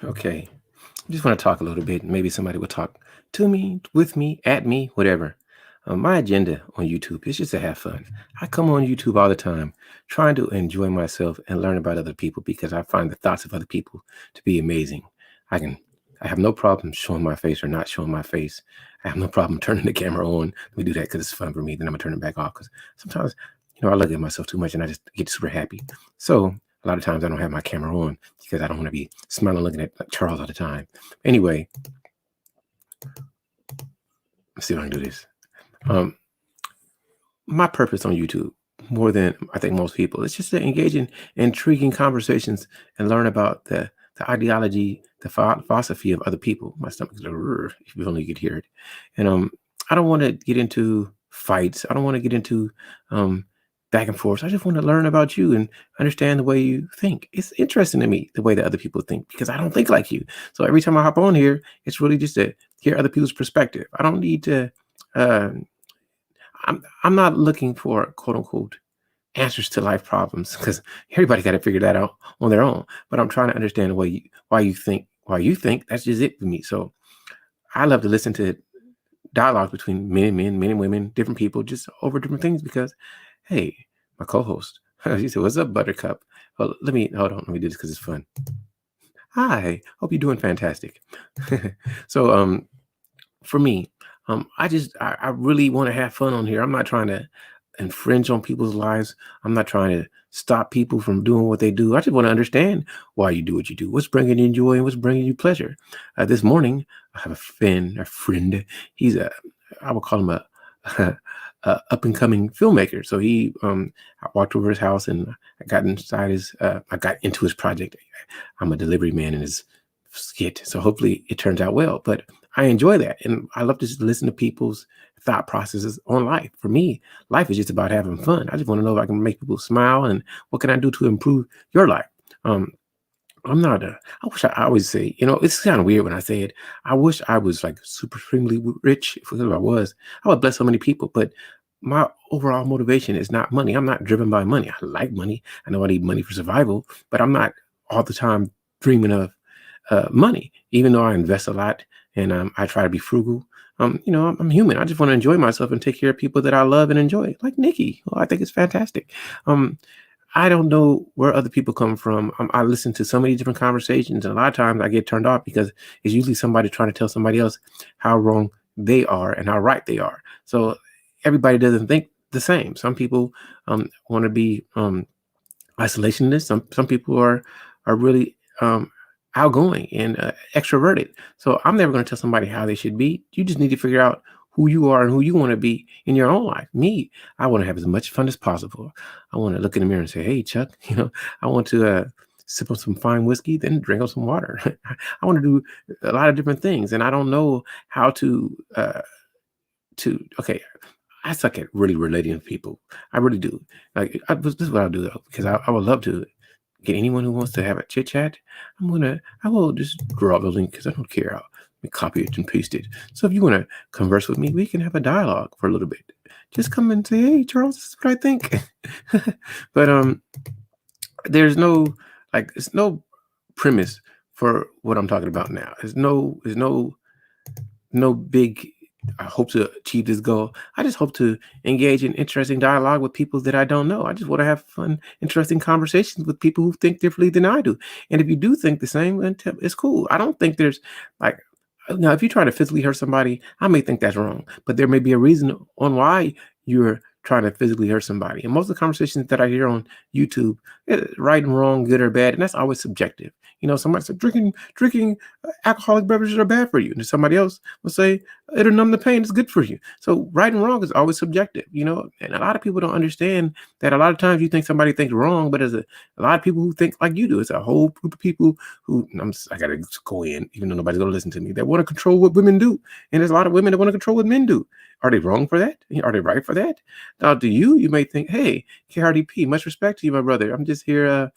Okay. I just want to talk a little bit. Maybe somebody will talk to me, with me, at me, whatever. My agenda on YouTube is just to have fun. I come on YouTube all the time trying to enjoy myself and learn about other people because I find the thoughts of other people to be amazing. I can I have no problem showing my face or not showing my face. I have no problem turning the camera on. Let me do that because it's fun for me. Then I'm gonna turn it back off because sometimes, I look at myself too much and I just get super happy. So a lot of times I don't have my camera on because I don't want to be smiling looking at Charles all the time. Anyway, let's see if I can do this. Um, my purpose on YouTube, more than I think most people, is just to engage in intriguing conversations and learn about the ideology, the philosophy of other people. My stomach's like, "Rrr," if you only could hear it. And I don't want to get into fights. I don't want to get into um, back and forth. I just want to learn about you and understand the way you think. It's interesting to me the way that other people think because I don't think like you. So every time I hop on here, it's really just to hear other people's perspective. I don't need to. Uh, I'm not looking for quote unquote answers to life problems because everybody got to figure that out on their own. But I'm trying to understand the way why you think. That's just it for me. So I love to listen to dialogue between men and women, different people, just over different things. Because hey, my co-host, she said, "What's up, Buttercup?" Well, let me hold on. Let me do this because it's fun. Hi, hope you're doing fantastic. So for me, I really want to have fun on here. I'm not trying to infringe on people's lives. I'm not trying to stop people from doing what they do. I just want to understand why you do what you do. What's bringing you joy and what's bringing you pleasure. This morning, I have a friend. He's I would call him a up and coming filmmaker. So I walked over his house and I got into his project. I'm a delivery man in his skit. So hopefully it turns out well. But I enjoy that. And I love to just listen to people's thought processes on life. For me, life is just about having fun. I just want to know if I can make people smile and what can I do to improve your life. Um, I'm not a, I wish I always say, it's kind of weird when I say it. I wish I was like supremely rich. If I was, I would bless so many people. But my overall motivation is not money. I'm not driven by money. I like money. I know I need money for survival, but I'm not all the time dreaming of money, even though I invest a lot and I try to be frugal. I'm human. I just want to enjoy myself and take care of people that I love and enjoy, like Nikki. Well, I think it's fantastic. Um, I don't know where other people come from. I listen to so many different conversations, and a lot of times I get turned off because it's usually somebody trying to tell somebody else how wrong they are and how right they are. So everybody doesn't think the same. Some people want to be isolationist. Some people are really outgoing and extroverted. So I'm never going to tell somebody how they should be. You just need to figure out who you are and who you want to be in your own life. Me, I want to have as much fun as possible. I want to look in the mirror and say, "Hey, Chuck," I want to sip on some fine whiskey, then drink on some water. I want to do a lot of different things, and I don't know how to. Okay, I suck at really relating to people. I really do. This is what I'll do though, because I would love to get anyone who wants to have a chit chat. I will just draw the link because I don't care. I'll copy it and paste it. So if you want to converse with me, we can have a dialogue for a little bit. Just come and say, "Hey, Charles, this is what I think." But there's no it's no premise for what I'm talking about now. There's no big I hope to achieve this goal. I just hope to engage in interesting dialogue with people that I don't know. I just want to have fun, interesting conversations with people who think differently than I do. And if you do think the same, then it's cool. I don't think there's like now if you try to physically hurt somebody, I may think that's wrong, but there may be a reason on why you're trying to physically hurt somebody. And most of the conversations that I hear on YouTube, right and wrong, good or bad, and that's always subjective. Somebody said drinking alcoholic beverages are bad for you, and somebody else will say it'll numb the pain. It's good for you. So right and wrong is always subjective, and a lot of people don't understand that a lot of times you think somebody thinks wrong, but there's a lot of people who think like you do. It's a whole group of people who I gotta go in, even though nobody's gonna listen to me, that want to control what women do. And there's a lot of women that want to control what men do. Are they wrong for that? Are they right for that? Now, to you, you may think, hey, KRDP, much respect to you, my brother. I'm just here.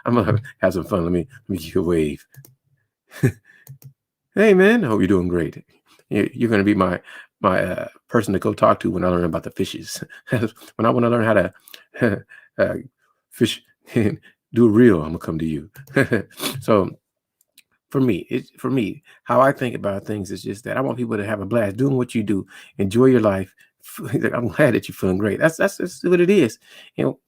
I'm gonna have some fun. Let me give you a wave. Hey, man, I hope you're doing great. You're gonna be my person to go talk to when I learn about the fishes. When I want to learn how to fish and do it real, I'm gonna come to you. So for me, how I think about things is just that I want people to have a blast doing what you do, enjoy your life. Like, I'm glad that you're feeling great. That's what it is.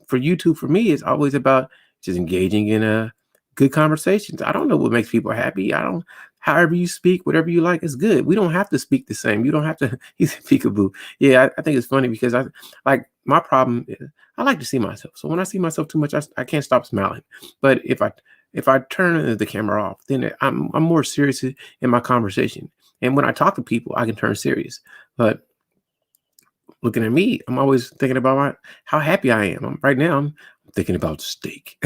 For YouTube, for me, it's always about just engaging in a good conversations. I don't know what makes people happy. I don't. However you speak, whatever you like is good. We don't have to speak the same. You don't have to. He's peekaboo. Yeah, I think it's funny because I like my problem is I like to see myself. So when I see myself too much, I can't stop smiling. But if I turn the camera off, then I'm more serious in my conversation. And when I talk to people, I can turn serious. But looking at me, I'm always thinking about how happy I am. Right now, I'm thinking about steak,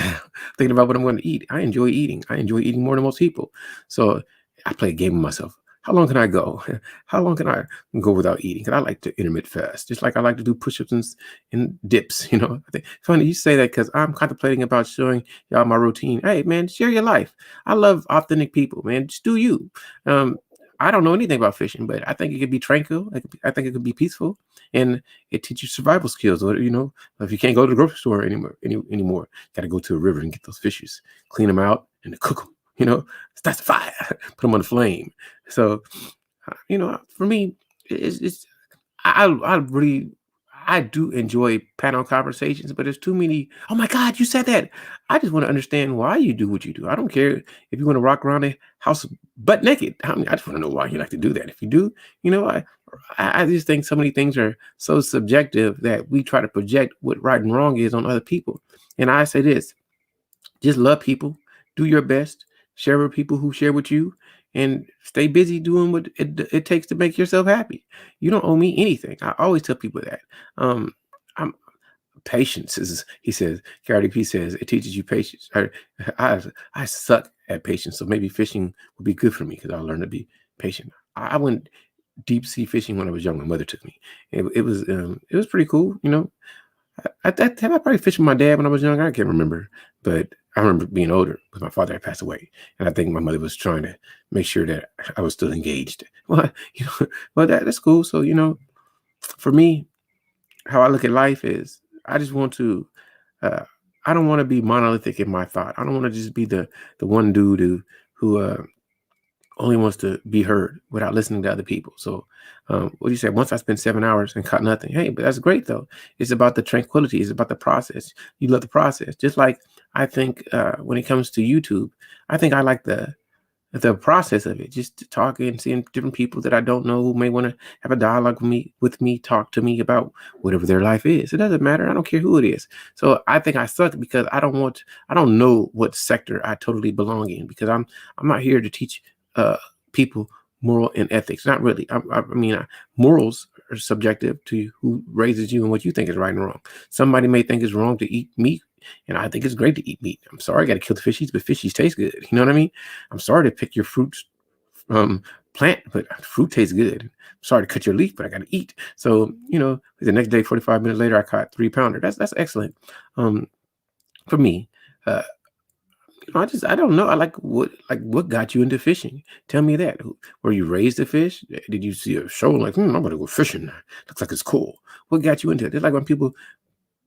thinking about what I'm going to eat. I enjoy eating. I enjoy eating more than most people. So I play a game with myself. How long can I go? How long can I go without eating? Because I like to intermittent fast, just like I like to do push-ups and dips. I think funny you say that because I'm contemplating about showing y'all my routine. Hey, man, share your life. I love authentic people, man. Just do you. Um, I don't know anything about fishing, but I think it could be tranquil. I think it could be peaceful, and it teaches survival skills. Or if you can't go to the grocery store anymore, got to go to a river and get those fishes, clean them out, and cook them. Start the fire, put them on the flame. So, for me, it's I really I do enjoy panel conversations, but there's too many. Oh my God, you said that. I just want to understand why you do what you do. I don't care if you want to rock around the house butt naked. I just want to know why you like to do that. If you do, I just think so many things are so subjective that we try to project what right and wrong is on other people. And I say this: just love people, do your best, share with people who share with you, and stay busy doing what it takes to make yourself happy. You don't owe me anything. I always tell people that. I'm patience is he says, Cardi P says it teaches you patience. I I suck at patience, so maybe fishing would be good for me because I'll learn to be patient. I went deep sea fishing when I was young. My mother took me. It was pretty cool. At that time, I probably fished with my dad when I was young. I can't remember, but I remember being older because my father had passed away, and I think my mother was trying to make sure that I was still engaged. Well, well that's cool. So for me, how I look at life is I just want to. Uh, I don't want to be monolithic in my thought. I don't want to just be the one dude who only wants to be heard without listening to other people. So, what you said, once I spent 7 hours and caught nothing. Hey, but that's great though. It's about the tranquility. It's about the process. You love the process. Just like I think when it comes to YouTube, I think I like the process of it, just talking and seeing different people that I don't know who may want to have a dialogue with me, talk to me about whatever their life is. It doesn't matter. I don't care who it is. So I think I suck because I don't know what sector I totally belong in because I'm not here to teach uh, people moral and ethics. Not really. Morals are subjective to who raises you and what you think is right and wrong. Somebody may think it's wrong to eat meat, and I think it's great to eat meat. I'm sorry, I got to kill the fishies, but fishies taste good. You know what I mean? I'm sorry to pick your fruits plant, but fruit tastes good. I'm sorry to cut your leaf, but I got to eat. So the next day, 45 minutes later, I caught 3 pounder. That's excellent. For me, uh, I don't know. I what got you into fishing? Tell me that. Were you raised to fish? Did you see a show like, I'm gonna go fishing? Looks like it's cool. What got you into it? It's like when people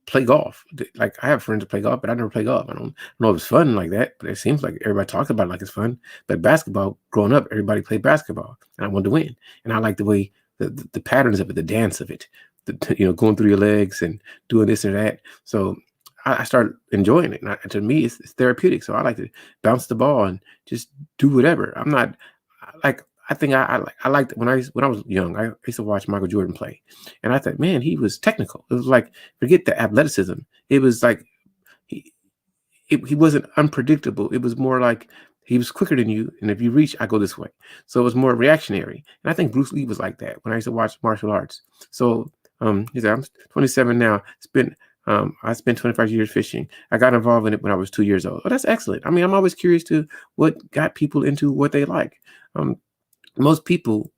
play golf. Like I have friends that play golf, but I never play golf. I don't know if it's fun like that, but it seems like everybody talks about it like it's fun. But basketball, growing up, everybody played basketball, and I wanted to win. And I like the way the patterns of it, the dance of it, going through your legs and doing this and that. So I started enjoying it. And to me, it's therapeutic. So I like to bounce the ball and just do whatever. I'm not like. I think I liked when I was young. I used to watch Michael Jordan play, and I thought, man, he was technical. It was like forget the athleticism. It was like he he wasn't unpredictable. It was more like he was quicker than you, and if you reach, I go this way. So it was more reactionary. And I think Bruce Lee was like that when I used to watch martial arts. So he said, I'm 27 now. I spent 25 years fishing. I got involved in it when I was 2 years old. Oh, that's excellent. I mean, I'm always curious to what got people into what they like. Most people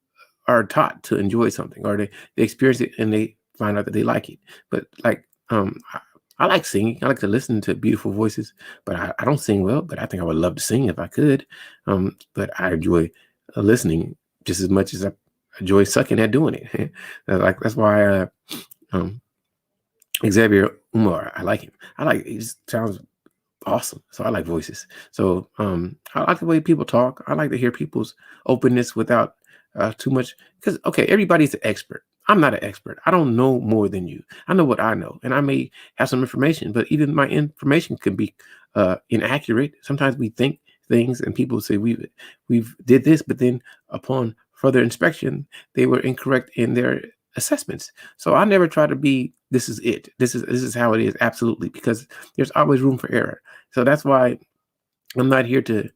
are taught to enjoy something or they experience it and they find out that they like it. But like I like singing. I like to listen to beautiful voices, but I don't sing well, but I think I would love to sing if I could. But I enjoy listening just as much as I enjoy sucking at doing it. Like that's why um Xavier Umar, I like him. He just sounds awesome. So I like voices. So I like the way people talk. I like to hear people's openness without too much. Because okay, everybody's an expert. I'm not an expert. I don't know more than you. I know what I know, and I may have some information, but even my information can be inaccurate. Sometimes we think things, and people say we've did this, but then upon further inspection, they were incorrect in their assessments. So I never try to be this is it. This is how it is absolutely, because there's always room for error. So that's why I'm not here to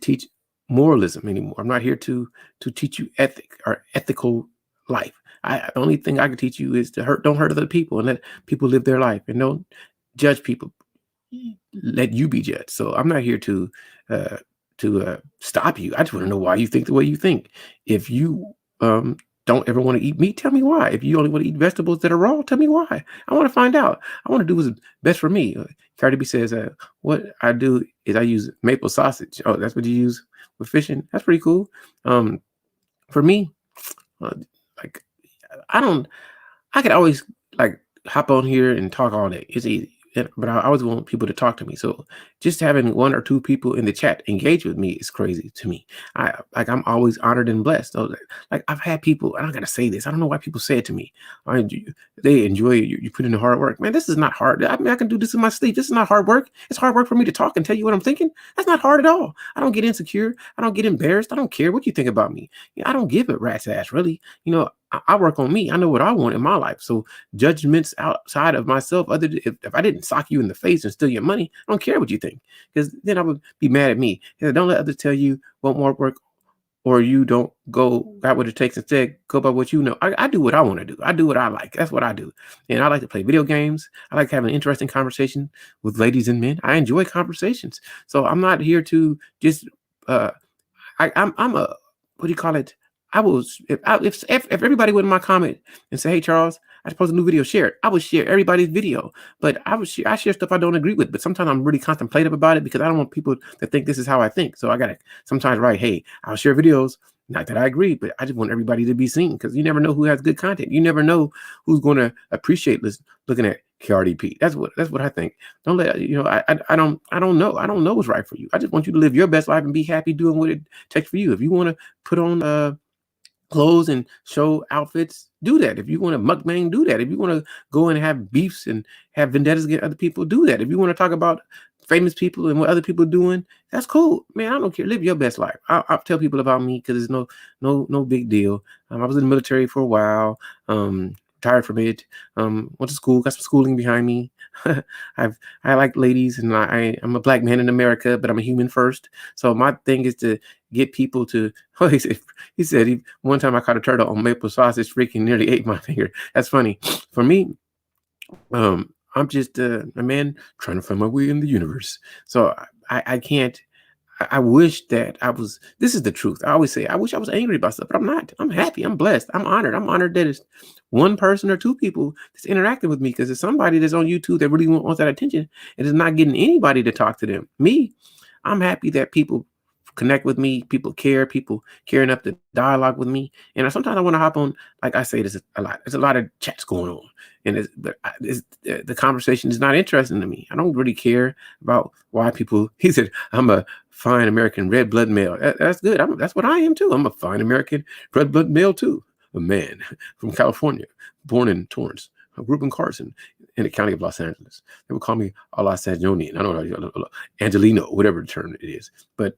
teach moralism anymore. I'm not here to teach you ethic or ethical life. The only thing I can teach you is to don't hurt other people and let people live their life, and don't judge people. Let you be judged. So I'm not here uh, to stop you. I just want to know why you think the way you think. If you don't ever want to eat meat, tell me why. If you only want to eat vegetables that are raw, tell me why. I want to find out. I want to do what's best for me. Cardi B says, "What I do is I use maple sausage." Oh, that's what you use with fishing. That's pretty cool. Um, for me, uh, like I don't. I could always like hop on here and talk all day. It's easy. But I always want people to talk to me. So just having one or two people in the chat engage with me is crazy to me. I'm always honored and blessed. So, like I've had people, and I gotta say this. I don't know why people say it to me. They enjoy you put in the hard work. Man, this is not hard. I mean, I can do this in my sleep. This is not hard work. It's hard work for me to talk and tell you what I'm thinking. That's not hard at all. I don't get insecure. I don't get embarrassed. I don't care what you think about me. I don't give a rat's ass, really. I work on me. I know what I want in my life. So judgments outside of myself, if I didn't sock you in the face and steal your money, I don't care what you think, because then I would be mad at me. Don't let others tell you what more work, or you don't got what it takes. Instead, go by what you know. I do what I want to do. I do what I like. That's what I do. And I like to play video games. I like having an interesting conversation with ladies and men. I enjoy conversations. So I'm not here to just I'm a, what do you call it? I will if everybody went in my comment and say, "Hey Charles, I post a new video, share it." I would share everybody's video, but I share stuff I don't agree with. But sometimes I'm really contemplative about it, because I don't want people to think this is how I think. So I gotta sometimes write, "Hey, I'll share videos." Not that I agree, but I just want everybody to be seen, because you never know who has good content. You never know who's going to appreciate looking at KRDP. That's what I think. Don't let I don't know what's right for you. I just want you to live your best life and be happy doing what it takes for you. If you want to put on clothes and show outfits, do that. If you want to mukbang, do that. If you want to go and have beefs and have vendettas against other people, do that. If you want to talk about famous people and what other people are doing, that's cool, man. I don't care. Live your best life. I'll tell people about me, because it's no big deal. I was in the military for a while. Retired from it. Went to school, got some schooling behind me. I like ladies, and I'm a black man in America, but I'm a human first. So my thing is to get people to. Oh, he said one time I caught a turtle on maple sausage, freaking nearly ate my finger. That's funny. For me, I'm just a man trying to find my way in the universe. So I can't. I wish that I was. This is the truth. I always say I wish I was angry about stuff, but I'm not. I'm happy. I'm blessed. I'm honored. I'm honored that it's one person or two people that's interacting with me, because it's somebody that's on YouTube that really wants that attention and is not getting anybody to talk to them. Me, I'm happy that people connect with me, people care enough to dialogue with me. And sometimes I want to hop on, like I say, there's a lot. There's a lot of chats going on, and the conversation is not interesting to me. I don't really care about why people. He said, "I'm a fine American red blood male." That's good. That's what I am too. I'm a fine American red blood male too. A man from California, born in Torrance, grew up in Carson, in the county of Los Angeles. They would call me a Los Angelinian. I don't know, Angelino, whatever the term it is. But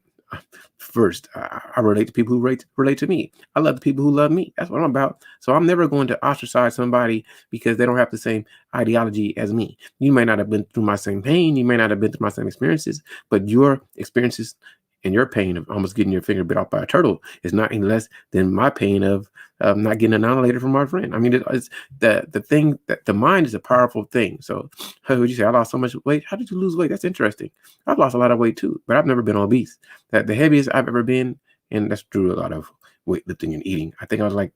first, I relate to people who relate to me. I love the people who love me. That's what I'm about. So I'm never going to ostracize somebody because they don't have the same ideology as me. You may not have been through my same pain. You may not have been through my same experiences, but your experiences and your pain of almost getting your finger bit off by a turtle is not any less than my pain of not getting annihilated from my friend. I mean, it's the thing that the mind is a powerful thing. So, how would you say I lost so much weight? How did you lose weight? That's interesting. I've lost a lot of weight too, but I've never been obese. That the heaviest I've ever been, and that's through a lot of weightlifting and eating. I think I was like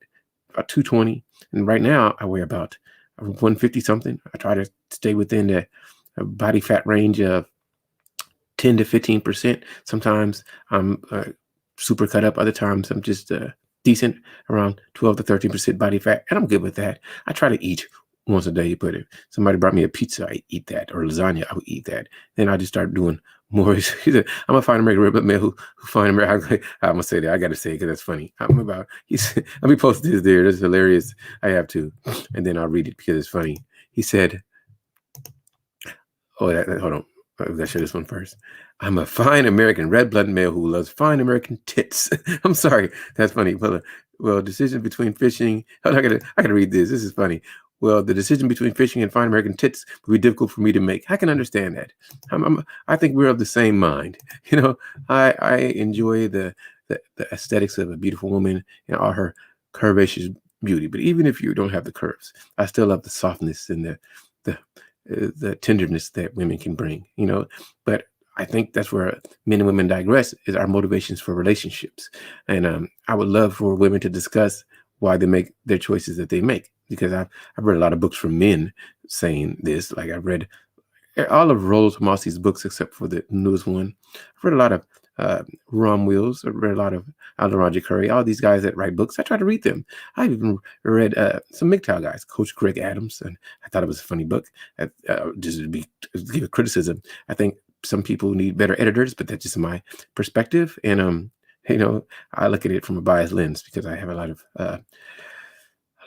about 220, and right now I weigh about 150 something. I try to stay within the body fat range of 10 to 15%. Sometimes I'm super cut up. Other times I'm just decent, around 12 to 13% body fat. And I'm good with that. I try to eat once a day, but if somebody brought me a pizza, I eat that, or lasagna, I would eat that. Then I just start doing more. He said, I'm a fine American red blood male who find American. I'm gonna say that. I gotta say it because that's funny. I'm about. Let me post this there. That's hilarious. I have to, and then I'll read it because it's funny. He said, "Oh, hold on. I gotta share this one first. I'm a fine American red blood male who loves fine American tits." I'm sorry, that's funny. Well, decision between fishing. I gotta read this. This is funny. Well, the decision between fishing and fine American tits would be difficult for me to make. I can understand that. I think we're of the same mind. You know, I enjoy the aesthetics of a beautiful woman and all her curvaceous beauty. But even if you don't have the curves, I still love the softness and the the tenderness that women can bring. You know, but I think that's where men and women digress is our motivations for relationships. And I would love for women to discuss why they make their choices that they make, because I've read a lot of books from men saying this. Like I've read all of Rollo Tomasi's books except for the newest one. I've read a lot of Ron Wills. I've read a lot of Alden Roger Curry. All these guys that write books, I try to read them. I've even read some MGTOW guys, Coach Greg Adams, and I thought it was a funny book. Just to give a criticism, I think some people need better editors, but that's just my perspective. And you know, I look at it from a biased lens because I have a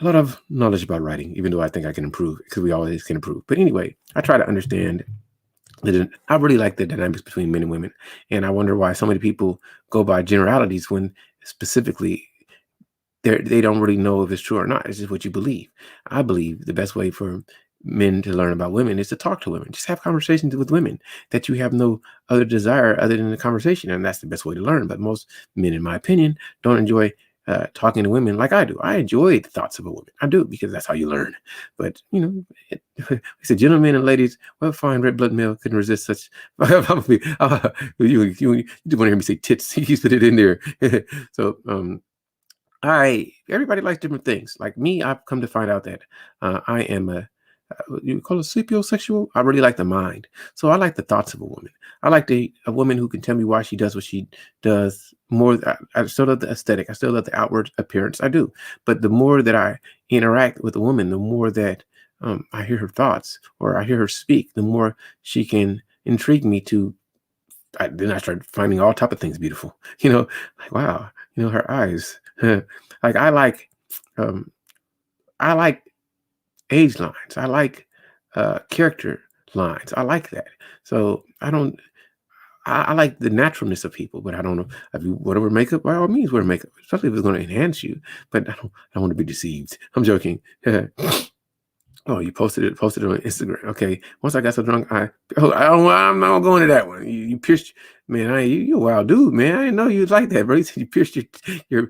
lot of knowledge about writing, even though I think I can improve because we always can improve. But anyway, I try to understand I really like the dynamics between men and women. And I wonder why so many people go by generalities when specifically they don't really know if it's true or not. It's just what you believe. I believe the best way for men to learn about women is to talk to women. Just have conversations with women that you have no other desire other than the conversation. And that's the best way to learn. But most men, in my opinion, don't enjoy talking to women like I do. I enjoy the thoughts of a woman. I do, because that's how you learn. But, you know, he said, gentlemen and ladies, well, fine red blood male couldn't resist such. You do want to hear me say tits. He's put it in there. So, everybody likes different things. Like me, I've come to find out that I am you call it sapiosexual. I really like the mind. So I like the thoughts of a woman. I like a woman who can tell me why she does what she does. More, I still love the aesthetic. I still love the outward appearance. I do. But the more that I interact with a woman, the more that I hear her thoughts or I hear her speak, the more she can intrigue me to. Then I start finding all type of things beautiful. You know, like wow. You know, her eyes. Like um, I like age lines. I like character lines. I like that. So I don't. I like the naturalness of people, but I don't know if you want to wear makeup. By all means, wear makeup, especially if it's going to enhance you. But I don't want to be deceived. I'm joking. Oh, you posted it on Instagram. Okay. Once I got so drunk, I'm not going to that one. You pierced, man. You a wild dude, man. I didn't know you was like that, bro. You said you pierced your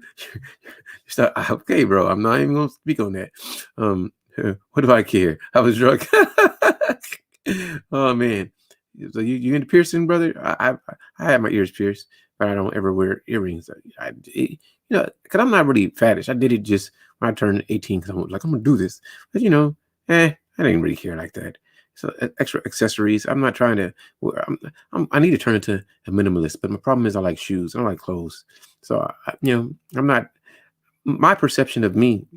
stuff. Okay, bro. I'm not even gonna speak on that. What do I care? I was drunk. Oh man. So you into piercing, brother? I have my ears pierced, but I don't ever wear earrings. You know, because I'm not really faddish. I did it just when I turned 18 because I was like, I'm gonna do this. But you know. I didn't really care like that. So extra accessories. I'm not trying to. I need to turn into a minimalist, but my problem is I like shoes. I don't like clothes. So you know, I'm not. My perception of me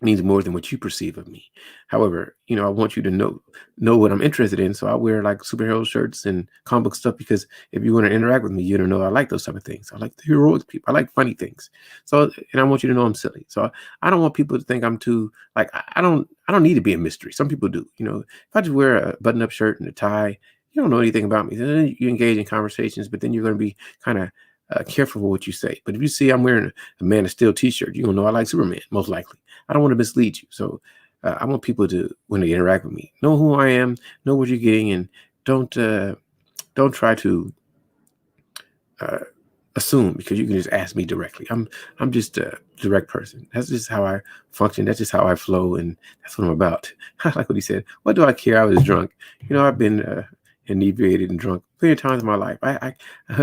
means more than what you perceive of me. However, you know, I want you to know what I'm interested in. So I wear like superhero shirts and comic book stuff because if you want to interact with me, you don't know I like those type of things. I like the heroic people. I like funny things. So, and I want you to know I'm silly. So I don't want people to think I'm too like I don't need to be a mystery. Some people do. You know, if I just wear a button-up shirt and a tie, you don't know anything about me. Then you engage in conversations, but then you're going to be kind of careful with what you say. But if you see I'm wearing a Man of Steel t-shirt, you're going to know I like Superman, most likely. I don't want to mislead you. So I want people to, when they interact with me, know who I am, know what you're getting, and don't try to assume because you can just ask me directly. I'm just a direct person. That's just how I function. That's just how I flow, and that's what I'm about. I like what he said. What do I care? I was drunk. You know, I've been inebriated and drunk plenty of times in my life. I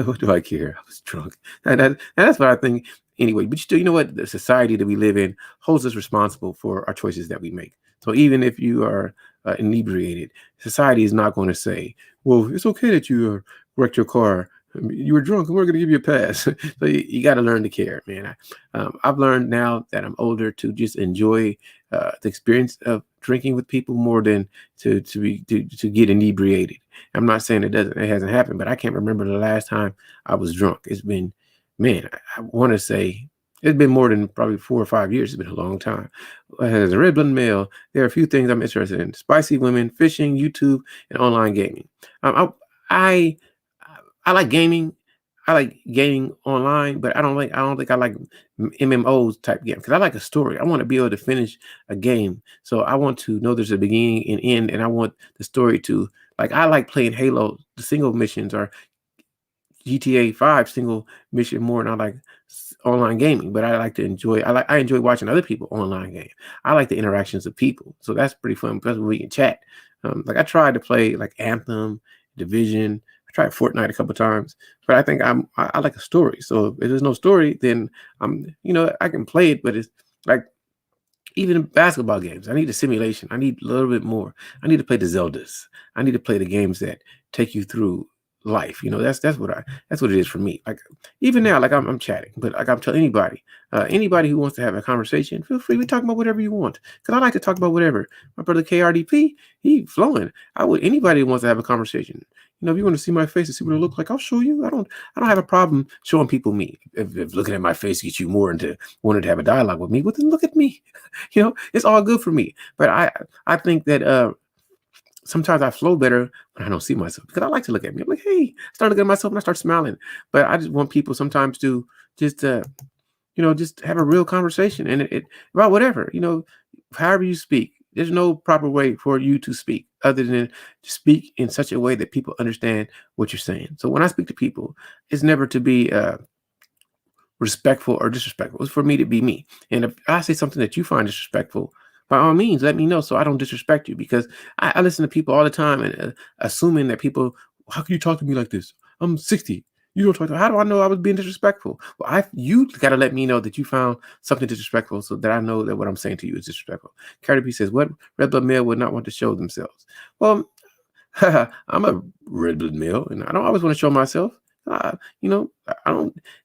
what do I care? I was drunk. And that's what I think anyway. But you know what? The society that we live in holds us responsible for our choices that we make. So even if you are inebriated, society is not going to say, well, it's okay that you wrecked your car You were drunk, and we're going to give you a pass. So you got to learn to care, man. I've learned now that I'm older to just enjoy the experience of drinking with people more than to get inebriated. I'm not saying it hasn't happened, but I can't remember the last time I was drunk. It's been, man, I want to say it's been more than probably 4 or 5 years. It's been a long time. As a red-blooded male, there are a few things I'm interested in: spicy women, fishing, YouTube, and online gaming. I I like gaming. I like gaming online, but I don't think I like MMOs type game because I like a story. I want to be able to finish a game, so I want to know there's a beginning and end, and I want the story to like. I like playing Halo, the single missions, or GTA 5 single mission more than I like online gaming, but I like to enjoy I enjoy watching other people online game. I like the interactions of people. So that's pretty fun because we can chat. Like I tried to play like Anthem, Division. I tried Fortnite a couple times, but I think I like a story. So if there's no story, then I can play it, but it's like even in basketball games, I need a simulation. I need a little bit more. I need to play the Zeldas. I need to play the games that take you through life. That's what it is for me. Like even now, like I'm chatting, but like I'm telling anybody who wants to have a conversation, feel free. We talk about whatever you want because I like to talk about whatever. My brother KRDP, he flowing. I would anybody who wants to have a conversation. If you want to see my face and see what it looks like, I'll show you. I don't have a problem showing people me. If looking at my face gets you more into wanting to have a dialogue with me, well then look at me. It's all good for me. But I think that sometimes I flow better when I don't see myself because I like to look at me. I'm like, hey, I start looking at myself and I start smiling. But I just want people sometimes to just just have a real conversation and it about whatever, however you speak. There's no proper way for you to speak other than to speak in such a way that people understand what you're saying. So when I speak to people, it's never to be respectful or disrespectful. It's for me to be me. And if I say something that you find disrespectful, by all means, let me know so I don't disrespect you. Because I listen to people all the time and assuming that people, how can you talk to me like this? I'm 60. You don't talk to. How do I know I was being disrespectful? Well, you got to let me know that you found something disrespectful, so that I know that what I'm saying to you is disrespectful. Cardi B says, "What red blood male would not want to show themselves?" Well, I'm a red blood male, and I don't always want to show myself. I don't.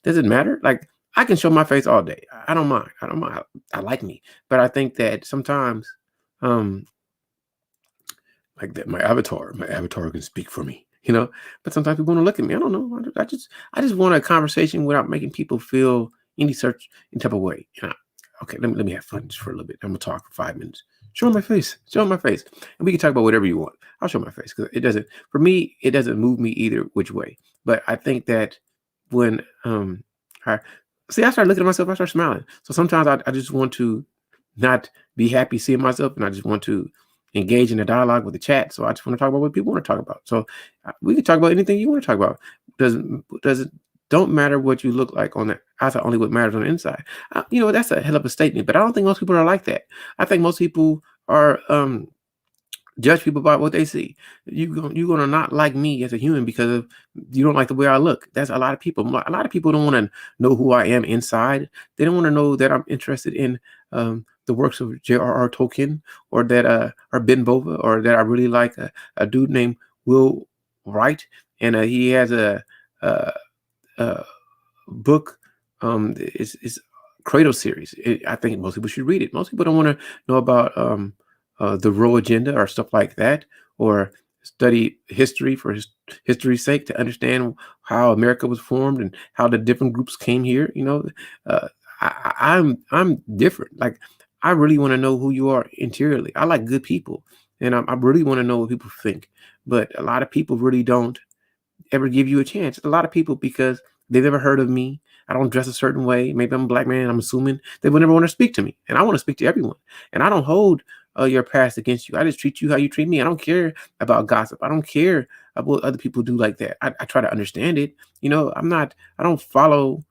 Does it matter? Like I can show my face all day. I don't mind. I don't mind. I like me, but I think that sometimes, um, like that, my avatar can speak for me. But sometimes people want to look at me. I don't know. I just want a conversation without making people feel any type of way. Okay, let me have fun just for a little bit. I'm gonna talk for 5 minutes. Show my face. Show my face, and we can talk about whatever you want. I'll show my face because for me, it doesn't move me either which way. But I think that when I I start looking at myself, I start smiling. So sometimes I just want to not be happy seeing myself, and I just want to engage in a dialogue with the chat. So I just want to talk about what people want to talk about. So we can talk about anything you want to talk about. Doesn't don't matter what you look like on the outside, only what matters on the inside. That's a hell of a statement, but I don't think most people are like that. I think most people are judge people by what they see. You're gonna not like me as a human because of you don't like the way I look. That's a lot of people. A lot of people don't want to know who I am inside. They don't want to know that I'm interested in the works of J.R.R. Tolkien or that or Ben Bova or that I really like a dude named Will Wright and he has a book. It's Cradle series. I think most people should read it. Most people don't want to know about the Roe agenda or stuff like that, or study history for history's sake to understand how America was formed and how the different groups came here. I'm different. Like I really want to know who you are interiorly. I like good people, and I really want to know what people think. But a lot of people really don't ever give you a chance. A lot of people, because they've never heard of me. I don't dress a certain way. Maybe I'm a black man. I'm assuming they will never want to speak to me. And I want to speak to everyone. And I don't hold your past against you. I just treat you how you treat me. I don't care about gossip. I don't care about what other people do like that. I try to understand it. I don't follow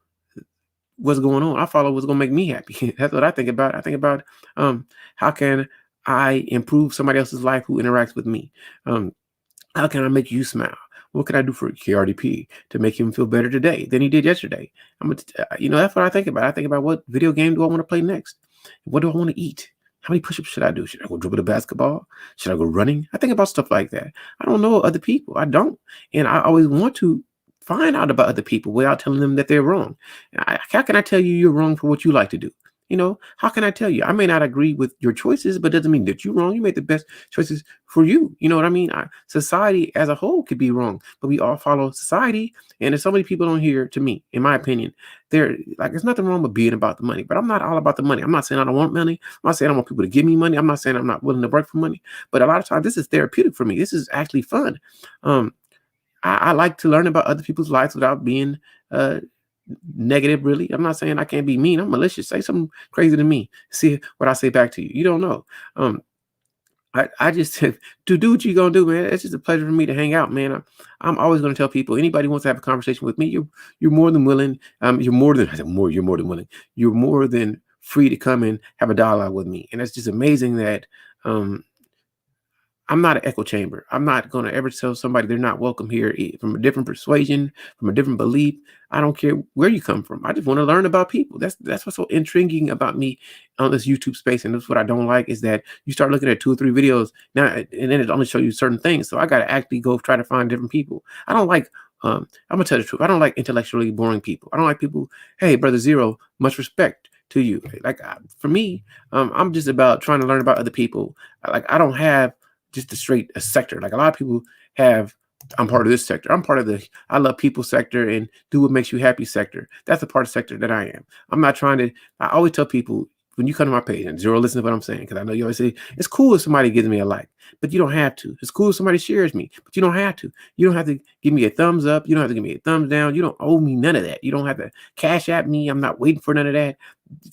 what's going on. I follow what's going to make me happy. That's what I think about. I think about how can I improve somebody else's life who interacts with me? How can I make you smile? What can I do for KRDP to make him feel better today than he did yesterday? That's what I think about. I think about what video game do I want to play next? What do I want to eat? How many push-ups should I do? Should I go dribble the basketball? Should I go running? I think about stuff like that. I don't know other people. I don't. And I always want to find out about other people without telling them that they're wrong. How can I tell you you're wrong for what you like to do? How can I tell you? I may not agree with your choices, but doesn't mean that you're wrong. You made the best choices for you. You know what I mean? Society as a whole could be wrong, but we all follow society. And there's so many people on here, to me, in my opinion, they're like, there's nothing wrong with being about the money, but I'm not all about the money. I'm not saying I don't want money. I'm not saying I want people to give me money. I'm not saying I'm not willing to work for money, but a lot of times this is therapeutic for me. This is actually fun. Um, I like to learn about other people's lives without being uh, negative, really. I'm not saying I can't be mean. I'm malicious. Say something crazy to me. See what I say back to you. You don't know. I just said to do what you're gonna do, man. It's just a pleasure for me to hang out, man. I'm always gonna tell people, anybody who wants to have a conversation with me, you're more than willing. You're more than I said more. You're more than willing. You're more than free to come and have a dialogue with me, and it's just amazing that um, I'm not an echo chamber. I'm not going to ever tell somebody they're not welcome here from a different persuasion, from a different belief. I don't care where you come from. I just want to learn about people. That's what's so intriguing about me on this YouTube space. And that's what I don't like, is that you start looking at 2 or 3 videos now, and then it only show you certain things. So I got to actually go try to find different people. I don't like. I'm gonna tell the truth. I don't like intellectually boring people. I don't like people. Hey, brother Zero, much respect to you. Like for me, I'm just about trying to learn about other people. Like I don't have just a sector. Like a lot of people have, I'm part of this sector. I'm part of the I love people sector and do what makes you happy sector. That's the part of sector that I am. I'm not trying to, I always tell people when you come to my page, and Zero, listen to what I'm saying, because I know you always say, it's cool if somebody gives me a like, but you don't have to. It's cool if somebody shares me, but you don't have to. You don't have to give me a thumbs up. You don't have to give me a thumbs down. You don't owe me none of that. You don't have to cash at me. I'm not waiting for none of that.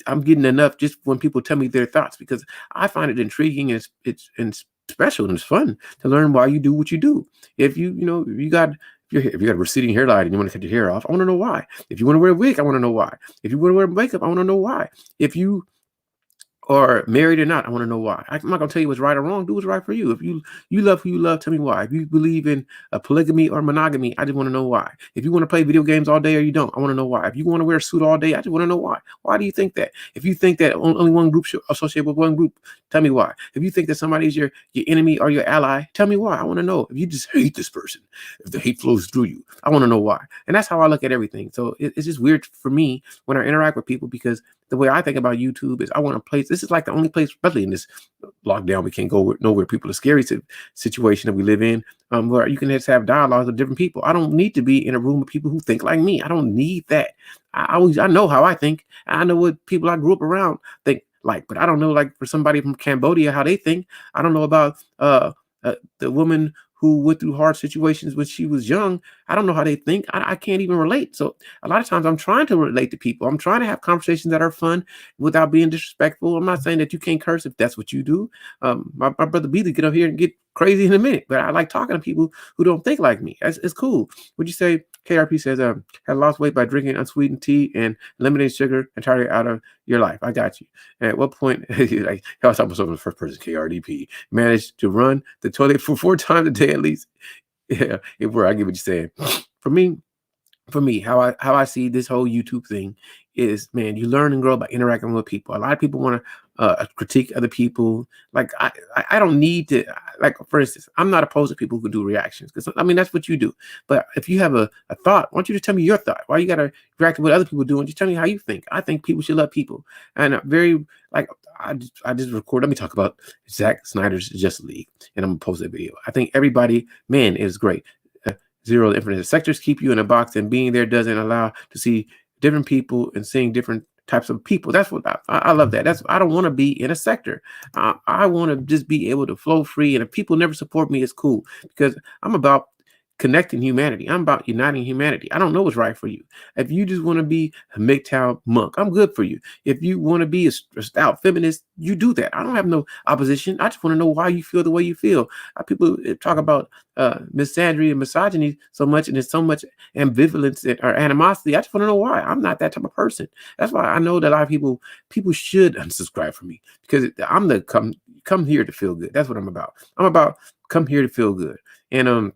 I'm getting enough just when people tell me their thoughts, because I find it intriguing, and it's special, and it's fun to learn why you do what you do. If if you got a receding hairline and you want to cut your hair off, I want to know why. If you want to wear a wig, I want to know why. If you want to wear makeup, I want to know why. If you or married or not, I want to know why. I'm not gonna tell you what's right or wrong. Do what's right for you. If you love who you love, tell me why. If you believe in a polygamy or monogamy, I just want to know why. If you want to play video games all day or you don't, I want to know why. If you want to wear a suit all day, I just want to know why. Why do you think that? If you think that only one group should associate with one group, tell me why. If you think that somebody is your enemy or your ally, tell me why. I want to know. If you just hate this person, if the hate flows through you, I want to know why. And that's how I look at everything. So it's just weird for me when I interact with people, because the way I think about YouTube is I want a place. This is like the only place, especially in this lockdown, we can't go nowhere. People, a scary situation that we live in, where you can just have dialogues with different people. I don't need to be in a room with people who think like me. I don't need that. I know how I think. I know what people I grew up around think like, but I don't know, like, for somebody from Cambodia, how they think. I don't know about the woman who went through hard situations when she was young. I don't know how they think. I can't even relate. So a lot of times I'm trying to relate to people. I'm trying to have conversations that are fun without being disrespectful. I'm not saying that you can't curse if that's what you do. My brother Beasley get up here and get crazy in a minute, but I like talking to people who don't think like me. It's cool. Would you say KRP says, had lost weight by drinking unsweetened tea and eliminating sugar entirely out of your life? I got you. And at what point, like, I was talking about the first person, KRDP, managed to run the toilet for 4 times a day at least? Yeah, I get what you're saying. For me, how I see this whole YouTube thing is, man, you learn and grow by interacting with people. A lot of people want to critique other people. Like I don't need to. Like, for instance, I'm not opposed to people who do reactions, because I mean that's what you do. But if you have a thought, I want you to tell me your thought. Why you gotta react to what other people do, and just tell me how you think. I think people should love people, and very, like, I just record. Let me talk about Zack Snyder's Justice League, and I'm gonna post that video. I think everybody, man, is great. Zero infinite sectors keep you in a box, and being there doesn't allow to see different people and seeing different types of people. That's what I love. I don't want to be in a sector. I want to just be able to flow free, and if people never support me, it's cool, because I'm about connecting humanity. I'm about uniting humanity. I don't know what's right for you. If you just want to be a MGTOW monk, I'm good for you. If you want to be a stout feminist, you do that. I don't have no opposition. I just want to know why you feel the way you feel. People talk about misandry and misogyny so much, and there's so much ambivalence or animosity. I just want to know why. I'm not that type of person. That's why I know that a lot of people should unsubscribe from me, because I'm the come here to feel good. That's what I'm about. I'm about come here to feel good. And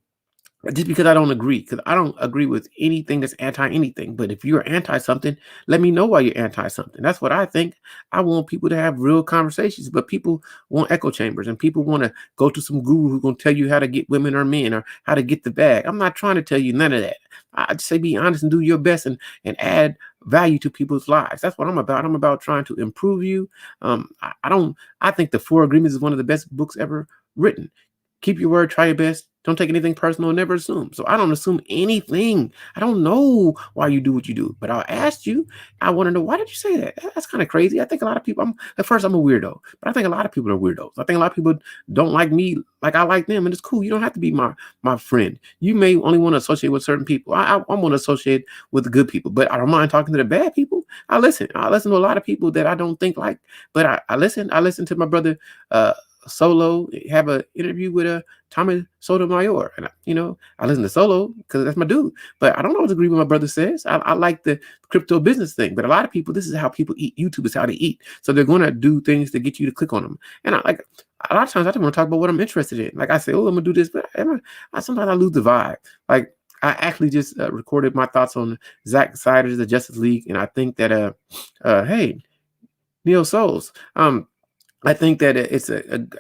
just because I don't agree, because I don't agree with anything that's anti anything. But if you're anti something, let me know why you're anti something. That's what I think. I want people to have real conversations, but people want echo chambers and people want to go to some guru who's going to tell you how to get women or men or how to get the bag. I'm not trying to tell you none of that. I just say be honest and do your best and add value to people's lives. That's what I'm about. I'm about trying to improve you. I don't. I think the Four Agreements is one of the best books ever written. Keep your word, try your best. Don't take anything personal, never assume. So I don't assume anything. I don't know why you do what you do, but I'll ask you. I want to know, why did you say that? That's kind of crazy. I think a lot of people, at first I'm a weirdo, but I think a lot of people are weirdos. I think a lot of people don't like me like I like them, and it's cool. You don't have to be my friend. You may only want to associate with certain people. I want to associate with the good people, but I don't mind talking to the bad people. I listen. I listen to a lot of people that I don't think like, but I listen. I listen to my brother Solo have an interview with Tommy Sotomayor, and I listen to Solo because that's my dude. But I don't always agree with what my brother says. I like the crypto business thing, but a lot of people, this is how people eat. YouTube is how they eat, so they're going to do things to get you to click on them. And I like a lot of times I just want to talk about what I'm interested in. Like I say, oh, I'm gonna do this, but sometimes I lose the vibe. Like I actually just recorded my thoughts on Zack Snyder's The Justice League, and I think that hey, Neo Souls. I think that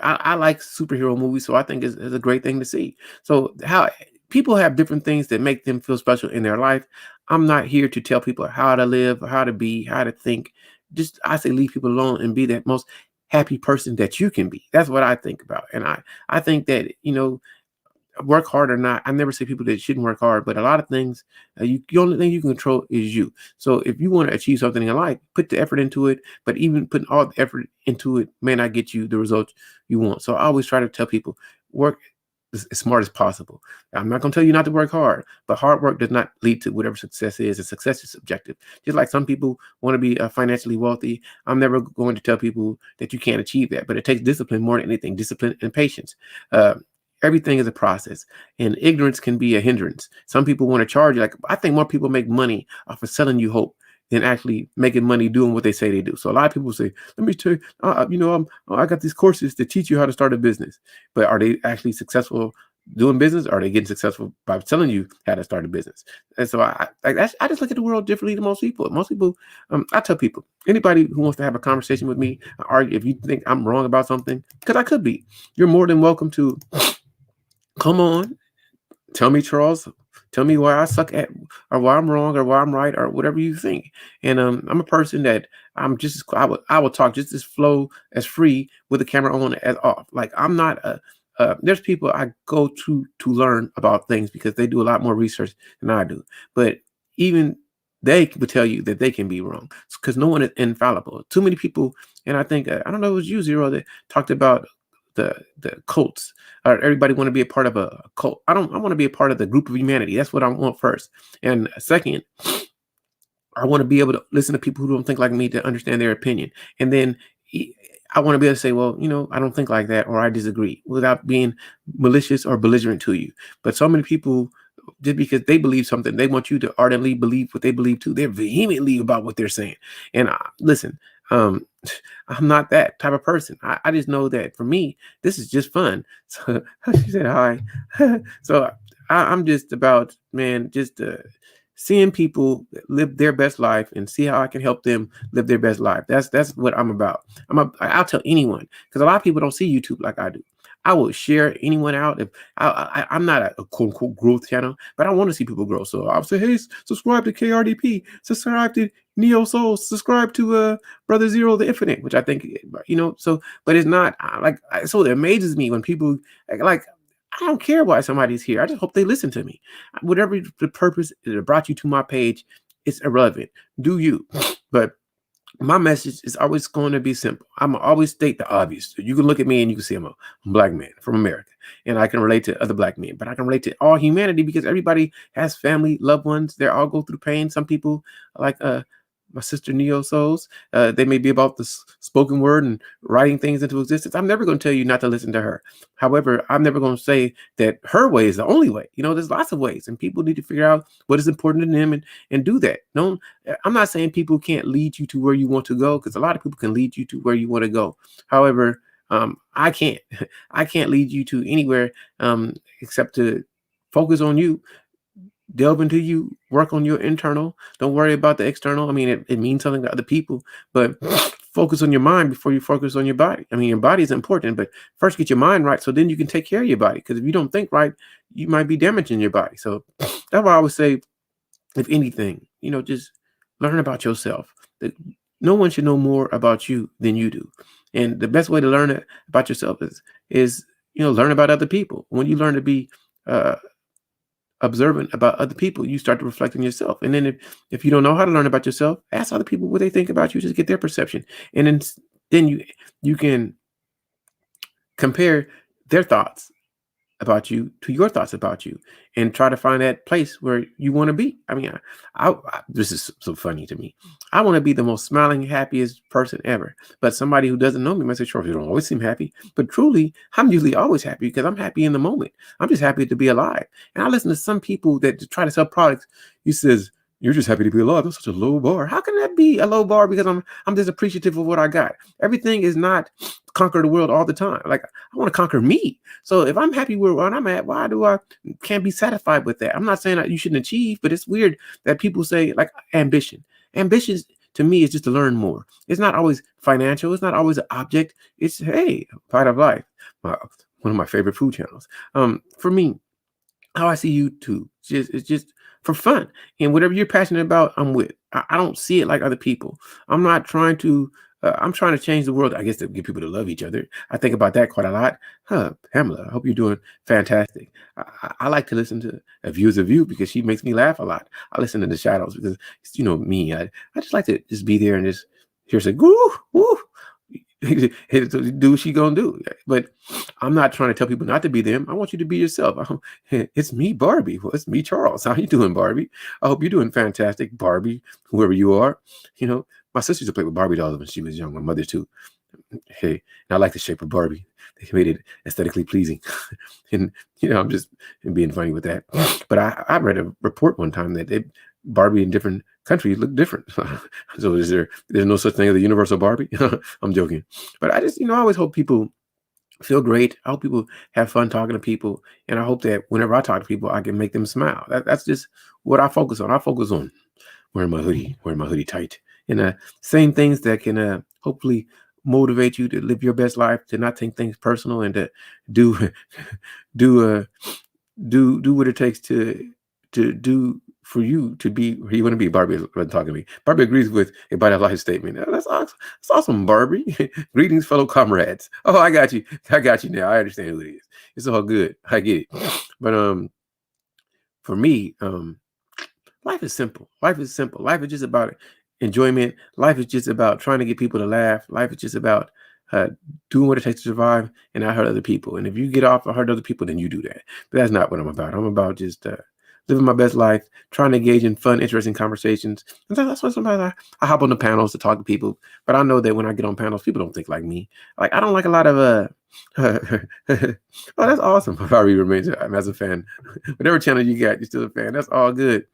I like superhero movies, so I think it's a great thing to see. So how people have different things that make them feel special in their life. I'm not here to tell people how to live, how to be, how to think. Just I say leave people alone and be that most happy person that you can be. That's what I think about, and I think that work hard or not. I never say people that shouldn't work hard, but a lot of things, the only thing you can control is you. So if you want to achieve something in life, put the effort into it. But even putting all the effort into it may not get you the results you want. So I always try to tell people, work as smart as possible. I'm not going to tell you not to work hard, but hard work does not lead to whatever success is. And success is subjective. Just like some people want to be financially wealthy, I'm never going to tell people that you can't achieve that. But it takes discipline more than anything, discipline and patience. Everything is a process, and ignorance can be a hindrance. Some people want to charge you. Like I think more people make money off of selling you hope than actually making money doing what they say they do. So a lot of people say, "Let me tell you, I got these courses to teach you how to start a business," but are they actually successful doing business? Or are they getting successful by telling you how to start a business? And so I just look at the world differently than most people. Most people, I tell people, anybody who wants to have a conversation with me, argue if you think I'm wrong about something, because I could be, you're more than welcome to. Come on, tell me, Charles. Tell me why I suck at, or why I'm wrong, or why I'm right, or whatever you think. And I'm a person that I will talk just as flow as free with the camera on as off. Like I'm not a. There's people I go to learn about things because they do a lot more research than I do. But even they would tell you that they can be wrong because no one is infallible. Too many people, and I think I don't know, it was you, Zero, that talked about the cults, or everybody want to be a part of a cult. I want to be a part of the group of humanity. That's what I want first. And second, I want to be able to listen to people who don't think like me to understand their opinion. And then I want to be able to say, well, I don't think like that, or I disagree, without being malicious or belligerent to you. But so many people, just because they believe something, they want you to ardently believe what they believe too. They're vehemently about what they're saying. And listen, um, I'm not that type of person. I just know that for me, this is just fun. So she said hi. So I'm just about, man, just seeing people live their best life and see how I can help them live their best life. That's what I'm about. I'll tell anyone, because a lot of people don't see YouTube like I do. I will share anyone out. If I'm not a quote unquote growth channel, but I want to see people grow. So I'll say, hey, subscribe to KRDP, subscribe to Neo Soul, subscribe to Brother Zero the Infinite, which I think, so, but it's not so it amazes me when people like I don't care why somebody's here. I just hope they listen to me. Whatever the purpose that brought you to my page, it's irrelevant. Do you? But my message is always going to be simple. I'm always state the obvious. So you can look at me and you can see I'm a black man from America, and I can relate to other black men, but I can relate to all humanity because everybody has family, loved ones. They all go through pain. Some people, like my sister Neo Souls, they may be about the spoken word and writing things into existence. I'm never going to tell you not to listen to her. However, I'm never going to say that her way is the only way. There's lots of ways, and people need to figure out what is important to them and do that. No, I'm not saying people can't lead you to where you want to go, because a lot of people can lead you to where you want to go. However, I can't. I can't lead you to anywhere except to focus on you, delve into you, work on your internal. Don't worry about the external. I mean, it means something to other people, but focus on your mind before you focus on your body. I mean, your body is important, but first get your mind right so then you can take care of your body. Because if you don't think right, you might be damaging your body. So that's why I would say, if anything, just learn about yourself. No one should know more about you than you do. And the best way to learn it about yourself is learn about other people. When you learn to be uh, observant about other people, you start to reflect on yourself. And then if you don't know how to learn about yourself, ask other people what they think about you, just get their perception. And then you can compare their thoughts about you to your thoughts about you, and try to find that place where you want to be. I mean, this is so funny to me. I want to be the most smiling, happiest person ever. But somebody who doesn't know me might say, sure, you don't always seem happy. But truly, I'm usually always happy because I'm happy in the moment. I'm just happy to be alive. And I listen to some people that try to sell products. He says, you're just happy to be alive. That's such a low bar. How can that be a low bar? Because I'm just appreciative of what I got. Everything is not conquer the world all the time. Like, I want to conquer me. So if I'm happy where I'm at, why do I can't be satisfied with that? I'm not saying that you shouldn't achieve, but it's weird that people say like ambition. Ambition to me is just to learn more. It's not always financial. It's not always an object. It's, hey, part of life. One of my favorite food channels. For me, how I see YouTube, it's just for fun. And whatever you're passionate about, I'm with. I don't see it like other people. I'm not trying to. I'm trying to change the world, I guess, to get people to love each other. I think about that quite a lot. Pamela, I hope you're doing fantastic. I like to listen to A View's a View because she makes me laugh a lot. I listen to The Shadows because, me. I just like to just be there and just hear say, woo, woo. Do what she gonna do. But I'm not trying to tell people not to be them. I want you to be yourself. It's me, Barbie. Well, it's me, Charles. How you doing, Barbie? I hope you're doing fantastic, Barbie, whoever you are. My sister used to play with Barbie dolls when she was young. My mother too. Hey, and I like the shape of Barbie. They made it aesthetically pleasing. And I'm just being funny with that. But I read a report one time that Barbie in different countries look different. So there's no such thing as a universal Barbie? I'm joking. But I just, I always hope people feel great. I hope people have fun talking to people. And I hope that whenever I talk to people, I can make them smile. That's just what I focus on. I focus on wearing my hoodie tight. And saying things that can hopefully motivate you to live your best life, to not take things personal, and to do do what it takes to do for you to be where you want to be. Barbie wasn't talking to me. Barbie agrees with a bite of life statement. Oh, that's awesome. That's awesome, Barbie. Greetings, fellow comrades. Oh, I got you. I got you now. I understand who it is. It's all good. I get it. But for me, life is simple. Life is simple. Life is just about enjoyment. Life is just about trying to get people to laugh. Life is just about doing what it takes to survive and not hurt other people. And if you get off or hurt other people, then you do that. But that's not what I'm about. I'm about just living my best life, trying to engage in fun, interesting conversations. And that's why sometimes I hop on the panels to talk to people. But I know that when I get on panels, people don't think like me. Like, I don't like a lot of oh, that's awesome. Barbie remains as a fan. Whatever channel you got, you're still a fan. That's all good.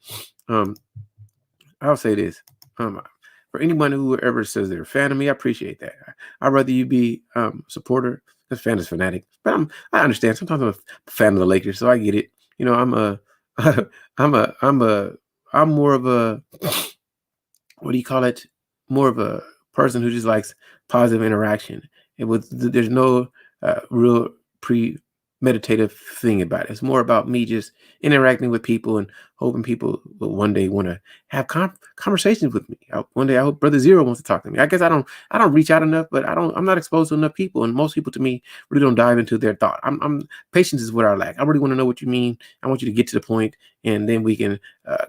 I'll say this. For anyone who ever says they're a fan of me, I appreciate that. I'd rather you be supporter. This fan is fanatic, but I understand. Sometimes I'm a fan of the Lakers, so I get it. I'm more of a, what do you call it? More of a person who just likes positive interaction. There's no real premeditative thing about it. It's more about me just interacting with people and hoping people will one day want to have conversations with me. One day I hope Brother Zero wants to talk to me. I guess I don't reach out enough, but I'm not exposed to enough people, and most people to me really don't dive into their thought. Patience is what I lack. I really want to know what you mean. I want you to get to the point, and then we can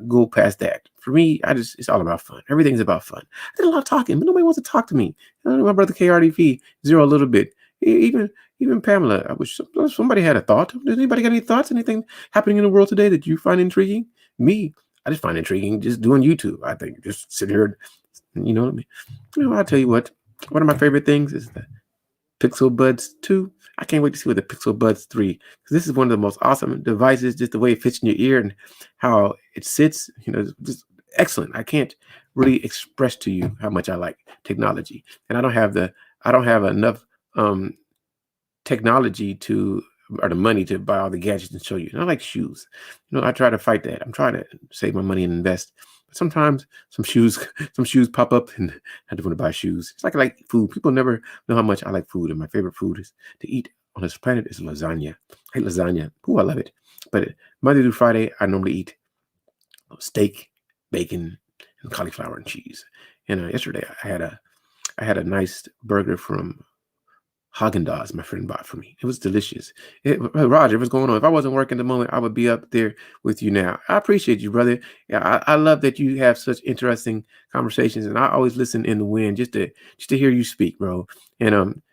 go past that. For me, it's all about fun. Everything's about fun. I did a lot of talking, but nobody wants to talk to me. My brother KRDV, Zero a little bit. Even Pamela, I wish somebody had a thought. Does anybody got any thoughts? Anything happening in the world today that you find intriguing? Me, I just find intriguing just doing YouTube. I think just sitting here, I'll tell you what. One of my favorite things is the Pixel Buds 2. I can't wait to see what the Pixel Buds 3, because this is one of the most awesome devices, just the way it fits in your ear and how it sits, just excellent. I can't really express to you how much I like technology. And I don't have enough technology to or the money to buy all the gadgets and show you. And I like shoes. I try to fight that. I'm trying to save my money and invest. But sometimes some shoes pop up and I don't want to buy shoes. It's like I like food. People never know how much I like food. And my favorite food is to eat on this planet is lasagna. I hate lasagna. Ooh, I love it. But Monday through Friday, I normally eat steak, bacon, and cauliflower and cheese. And yesterday I had a nice burger from Haagen-Dazs my friend bought for me. It was delicious. Roger, what's going on? If I wasn't working at the moment, I would be up there with you now. I appreciate you, brother. Yeah, I love that you have such interesting conversations, and I always listen in the wind just to hear you speak, bro. And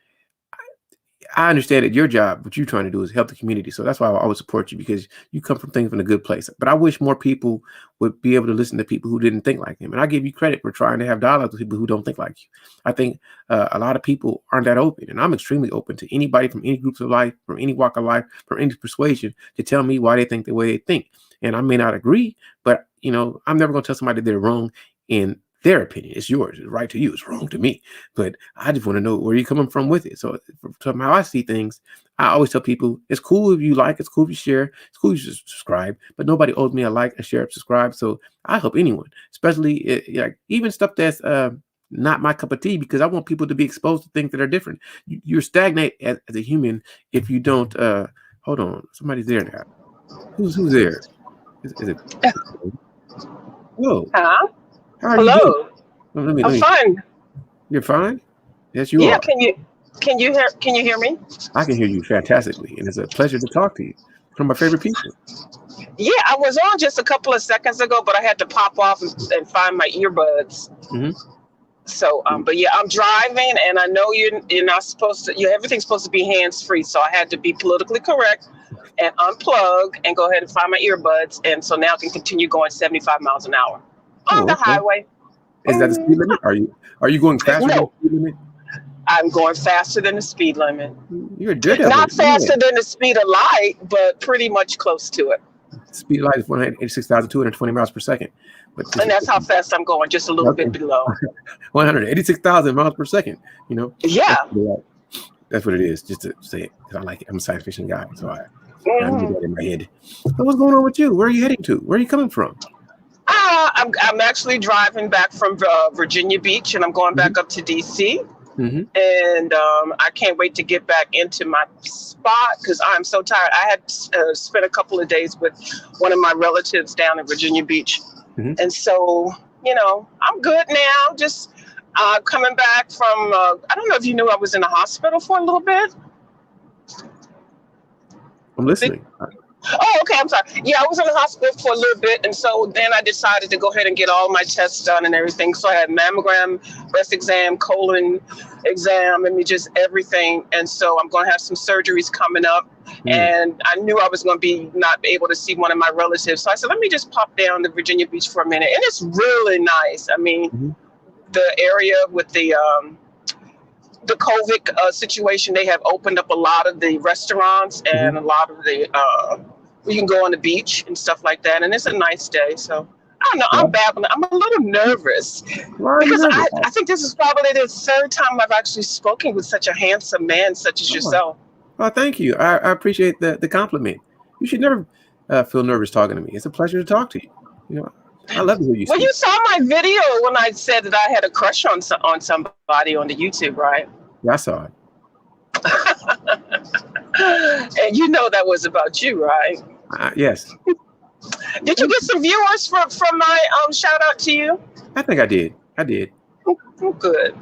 I understand that your job, what you're trying to do is help the community. So that's why I always support you, because you come from things from a good place. But I wish more people would be able to listen to people who didn't think like them. And I give you credit for trying to have dialogue with people who don't think like you. I think a lot of people aren't that open. And I'm extremely open to anybody from any groups of life, from any walk of life, from any persuasion to tell me why they think the way they think. And I may not agree, but I'm never going to tell somebody they're wrong in their opinion. It's yours. It's right to you. It's wrong to me. But I just want to know where you're coming from with it. So from how I see things, I always tell people, it's cool if you like, it's cool if you share, it's cool if you subscribe, but nobody owes me a like, a share, a subscribe. So I help anyone, especially like even stuff that's not my cup of tea, because I want people to be exposed to things that are different. You're stagnant as a human if you don't. Hold on, somebody's there now. Who's there? Is it? Whoa. Huh? How are Hello. you doing? I'm fine. You're fine? Yes, you are. Can you hear me? I can hear you fantastically, and it's a pleasure to talk to you. From my favorite people. Yeah, I was on just a couple of seconds ago, but I had to pop off and find my earbuds. Mm-hmm. So, but yeah, I'm driving, and I know you're not supposed to. Everything's supposed to be hands free, so I had to be politically correct and unplug and go ahead and find my earbuds, and so now I can continue going 75 miles an hour on the highway. Is that the speed limit? Are you going faster than the speed limit? I'm going faster than the speed limit. You're good. Not faster than the speed of light, but pretty much close to it. Speed of light is 186,220 miles per second. And that's how fast I'm going, just a little bit below. 186,000 miles per second. Yeah. That's what it is. Just to say it, because I like it. I'm a science fiction guy, so I knew that in my head. So what's going on with you? Where are you heading to? Where are you coming from? I'm actually driving back from Virginia Beach, and I'm going back up to DC. Mm-hmm. And I can't wait to get back into my spot because I'm so tired. I had spent a couple of days with one of my relatives down in Virginia Beach. Mm-hmm. And so, I'm good now. Just coming back from, I don't know if you knew I was in the hospital for a little bit. I'm listening. Oh, okay. I'm sorry. Yeah, I was in the hospital for a little bit. And so then I decided to go ahead and get all my tests done and everything. So I had mammogram, breast exam, colon exam, just everything. And so I'm going to have some surgeries coming up. And I knew I was going to be not able to see one of my relatives. So I said, let me just pop down to Virginia Beach for a minute. And it's really nice. I mean, the area with the COVID situation, they have opened up a lot of the restaurants and a lot of the, you can go on the beach and stuff like that. And it's a nice day. So I don't know, I'm babbling. I'm a little nervous because I think this is probably the third time I've actually spoken with such a handsome man such as yourself. Well, thank you. I appreciate the compliment. You should never feel nervous talking to me. It's a pleasure to talk to you. I love to hear you speak. Well, you saw my video when I said that I had a crush on somebody on the YouTube, right? Yeah, I saw it. And that was about you, right? Yes. Did you get some viewers from my shout out to you? I think I did. Oh, good.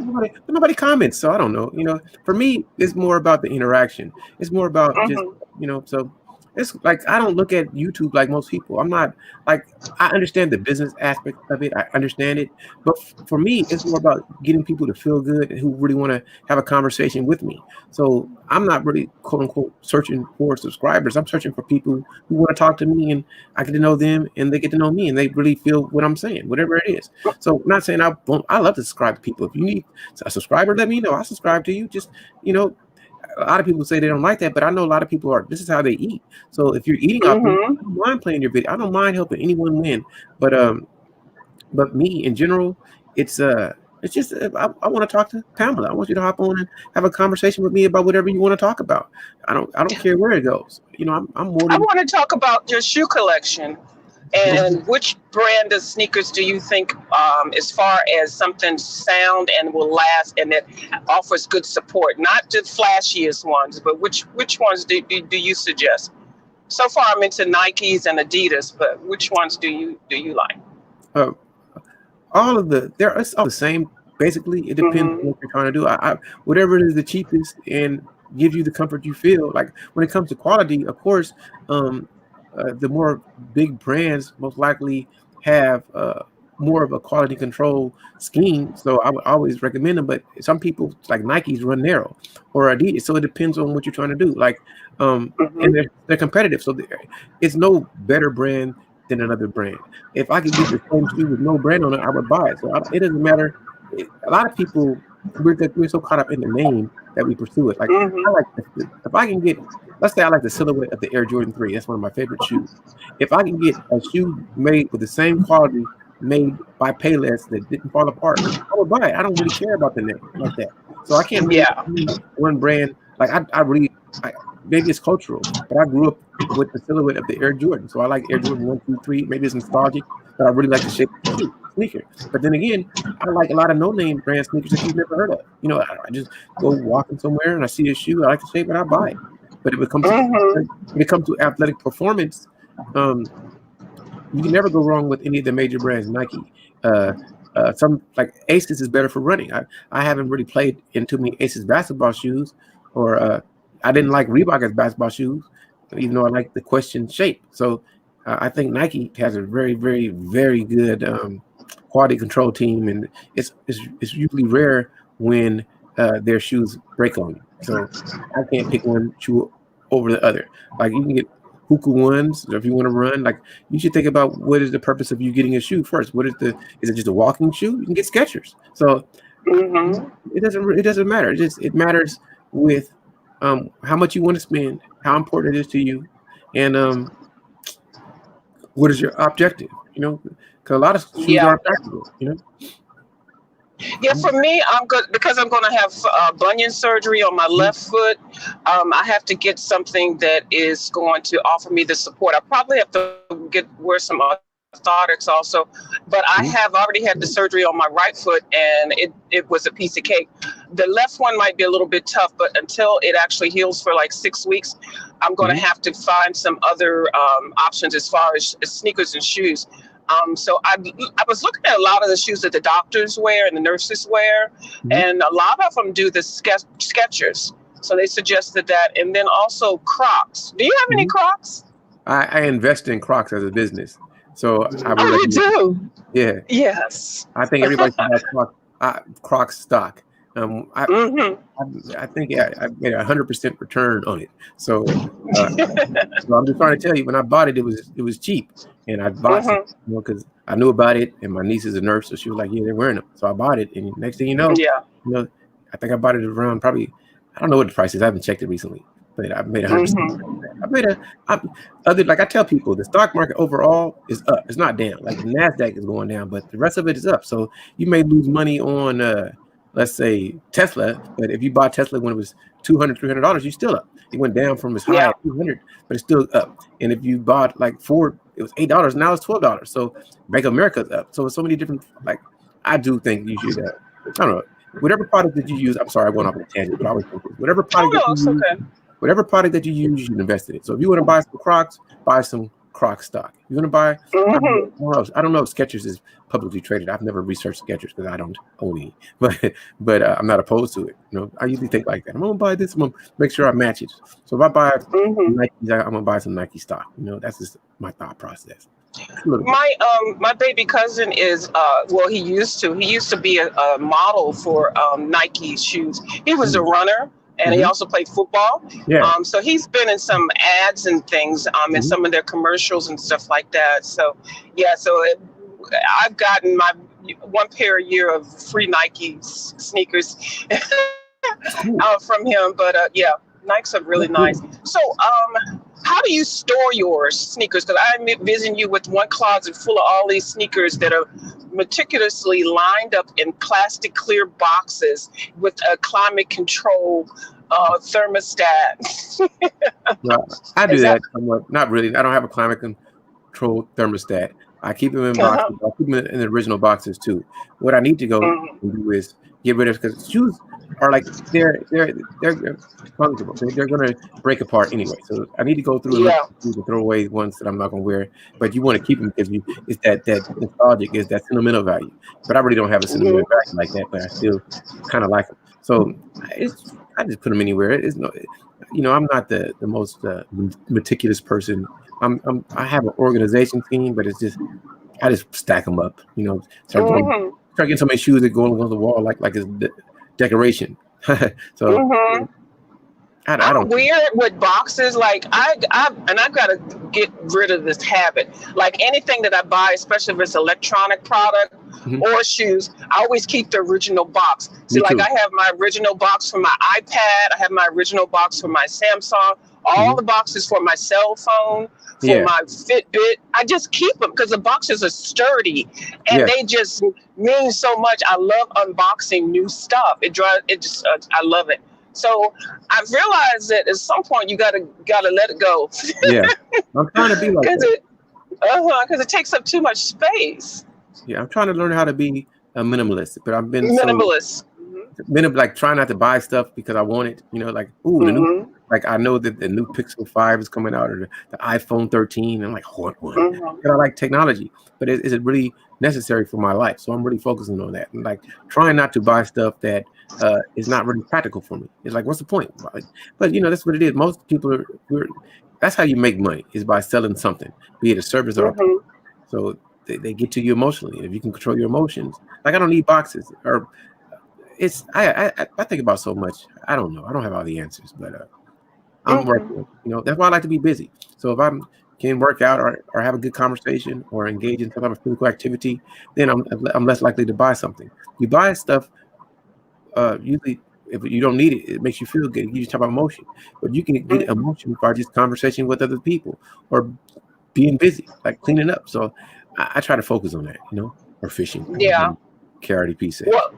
Nobody comments, so I don't know. For me, it's more about the interaction. It's more about just, so it's like I don't look at YouTube like most people. I'm not like I understand the business aspect of it. I understand it, but for me, it's more about getting people to feel good and who really want to have a conversation with me. So I'm not really quote unquote searching for subscribers. I'm searching for people who want to talk to me, and I get to know them, and they get to know me, and they really feel what I'm saying, whatever it is. So I'm not saying I won't. I love to subscribe to people. If you need a subscriber, let me know. I'll subscribe to you. Just a lot of people say they don't like that, but I know a lot of people this is how they eat. So if you're eating off me, I don't mind playing your video. I don't mind helping anyone win. But me in general, it's It's just I want to talk to Pamela. I want you to hop on and have a conversation with me about whatever you want to talk about. I don't care where it goes. I'm more I than want to talk about your shoe collection. And which brand of sneakers do you think, as far as something sound and will last and that offers good support? Not the flashiest ones, but which ones do you suggest? So far, I'm into Nikes and Adidas, but which ones do you like? uh, all of it's all the same. Basically, it depends on Hmm. what you're trying to do. Whatever is the cheapest and gives you the comfort you feel. Like when it comes to quality, of course, um, the more big brands most likely have more of a quality control scheme. So I would always recommend them. But some people like Nikes run narrow or Adidas. So it depends on what you're trying to do. Like, and Hmm. they're competitive. So it's no better brand than another brand. If I could get the same shoe with no brand on it, I would buy it. So it doesn't matter. A lot of people we're so caught up in the name that we pursue it. Like I Hmm. like if I can get, let's say I like the silhouette of the Air Jordan 3. That's one of my favorite shoes. If I can get a shoe made with the same quality made by Payless that didn't fall apart, I would buy it. I don't really care about the name like that. So I can't really Yeah. see one brand. Like I really, maybe it's cultural, but I grew up with the silhouette of the Air Jordan. So I like Air Jordan 1, 2, 3. Maybe it's nostalgic, but I really like the shape of the shoe, sneaker. But then again, I like a lot of no-name brand sneakers that you've never heard of. I just go walking somewhere and I see a shoe, I like the shape, and I buy it. But Hmm. when it comes to athletic performance, um, you can never go wrong with any of the major brands. Nike, uh, some like Aces is better for running. I haven't really played in too many Aces basketball shoes, or I didn't like Reebok as basketball shoes, even though I like the question shape. So I think Nike has a very, very, very good quality control team, and it's usually rare when their shoes break on you. So I can't pick one shoe over the other. Like you can get Hoka ones if you want to run. Like you should think about what is the purpose of you getting a shoe first. Is it just a walking shoe? You can get Skechers. So Hmm. it doesn't matter. It matters with how much you want to spend, how important it is to you, and what is your objective. Because a lot of shoes Yeah. aren't practical. Yeah, for me, I'm good because I'm going to have bunion surgery on my left foot. I have to get something that is going to offer me the support. I probably have to wear some orthotics also, but I have already had the surgery on my right foot, and it was a piece of cake. The left one might be a little bit tough, but until it actually heals for like 6 weeks, I'm going to Mhm. have to find some other options as far as sneakers and shoes. So I was looking at a lot of the shoes that the doctors wear and the nurses wear, Mhm. and a lot of them do the Skechers. So they suggested that, and then also Crocs. Do you have any Mhm. Crocs? I invest in Crocs as a business, so I would Oh, you recommend. do? Yeah, Yes. I think everybody should buy Crocs stock. Um, I, Hmm. I think I made 100% return on it. Uh, so I'm just trying to tell you, when I bought it, it was cheap, and I bought some, Hmm. because I knew about it, and my niece is a nurse, so she was like, "Yeah, they're wearing them." So I bought it, and next thing Yeah. you know, I think I bought it around probably, I don't know what the price is. I haven't checked it recently, but I made 100%. Hmm. I made a I, other like I tell people, the stock market overall is up. It's not down. Like the Nasdaq is going down, but the rest of it is up. So you may lose money on let's say Tesla, but if you bought Tesla when it was $200, $300, you're still up. It went down from as high Yeah. at 200, but it's still up. And if you bought like Ford, it was $8, now it's $12. So Bank of America's up. So many different, like, I do think you should I don't know, whatever product that you use. I'm sorry, I went off on a tangent, but I always think this. Oh no, it's okay. Whatever product that you use, you should invest in it. So if you want to buy some Crocs, buy some Croc stock. If you want to buy, Hmm. I don't know if Skechers is publicly traded. I've never researched Skechers because I don't own any, but I'm not opposed to it. I usually think like that. I'm gonna buy this. I'm gonna make sure I match it. So if I buy Hmm. Nike, I'm gonna buy some Nike stock. That's just my thought process. Just a little bit. My baby cousin is well, he used to be a model for Nike shoes. He was a runner, and he Mm-hmm. also played football. Yeah. So he's been in some ads and things, in Mm-hmm. some of their commercials and stuff like that. So yeah, I've gotten my one pair a year of free Nike sneakers That's cool. from him. But yeah, Nikes are really That's nice. cool. So how do you store your sneakers? Because I'm visiting you with one closet full of all these sneakers that are meticulously lined up in plastic clear boxes with a climate control thermostat. Well, I do Is that that somewhat. Not really. I don't have a climate control thermostat. I keep them in uh-huh. boxes. I keep them in the original boxes too. What I need to go Mhm. and do is get rid of, because shoes are like they're fungible. They're going to break apart anyway. So I need to go through and look Yeah. at shoes and throw away ones that I'm not going to wear. But you want to keep them because it's that nostalgic, is that sentimental value. But I really don't have a sentimental Mhm. value like that. But I still kind of like them. So I just put them anywhere. It's no, I'm not the most meticulous person. I have an organization team, but it's just I just stack them up. Mhm. Start getting so many shoes that go on the wall like it's decoration. So Mhm. I I'm don't. weird with boxes. Like I've got to get rid of this habit. Like anything that I buy, especially if it's electronic product Mhm. or shoes, I always keep the original box. See, Me like too. I have my original box for my iPad. I have my original box for my Samsung. All Mhm. the boxes for my cell phone, for Yeah, my Fitbit. I just keep them because the boxes are sturdy and yeah. they just mean so much. I love unboxing new stuff. It drives. It just. I love it. So I've realized that at some point you gotta let it go Yeah. I'm trying to be like because that. it takes up too much space. Yeah, I'm trying to learn how to be a minimalist, but I've been so Minimalist. like trying not to buy stuff because I want it. Like, ooh, the new, Mm-hmm. like I know that the new Pixel 5 is coming out, or the iPhone 13. I'm like, I want one. Mm-hmm. And I like technology, but is it really necessary for my life? So I'm really focusing on that and like trying not to buy stuff that is not really practical for me. It's like, what's the point? But that's what it is. Most people that's how you make money, is by selling something, be it a service or a product. Mm-hmm. So they get to you emotionally. And if you can control your emotions, like I don't need boxes or it's I think about so much. I don't know. I don't have all the answers, but I'm Mm-hmm. working. That's why I like to be busy. So if I can work out or have a good conversation or engage in some type of physical activity, then I'm less likely to buy something. You buy stuff usually if you don't need it, it makes you feel good. You just talk about emotion, but you can get Mm-hmm. emotion by just conversation with other people or being busy, like cleaning up. So I try to focus on that, or fishing, like Yeah. Cardi P says. Well,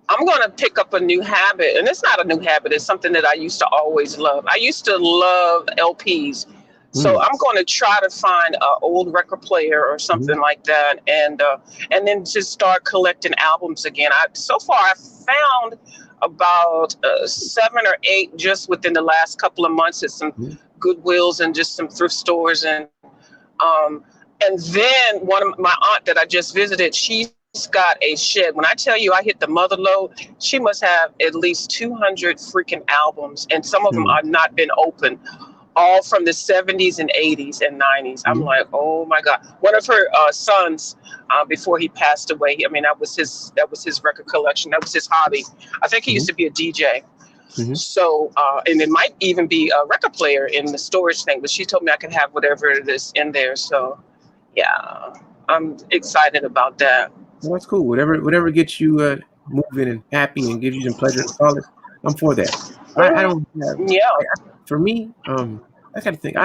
I'm going to pick up a new habit, and it's not a new habit. It's something that I used to always love. I used to love LPs, so Mm, I'm going to try to find an old record player or mhm, something like that, and then just start collecting albums again. So far I've found about 7 or 8 just within the last couple of months at some mhm, Goodwills and just some thrift stores, um, and then one of my aunt that I just visited, she's got a shed. When I tell you I hit the mother load, she must have at least 200 freaking albums, and some of them mm, are not been opened. All from the 70s and 80s and 90s. I'm mhm, like, oh my god! One of her sons, before he passed away, I mean, that was his record collection. That was his hobby. I think he used mhm, to be a DJ. mhm. So, and it might even be a record player in the storage thing, but she told me I could have whatever it is in there. So, yeah, I'm excited about that. Well, that's cool. Whatever gets you moving and happy and gives you some pleasure and solace, I'm for that. I don't have Yeah. for me, I kind of think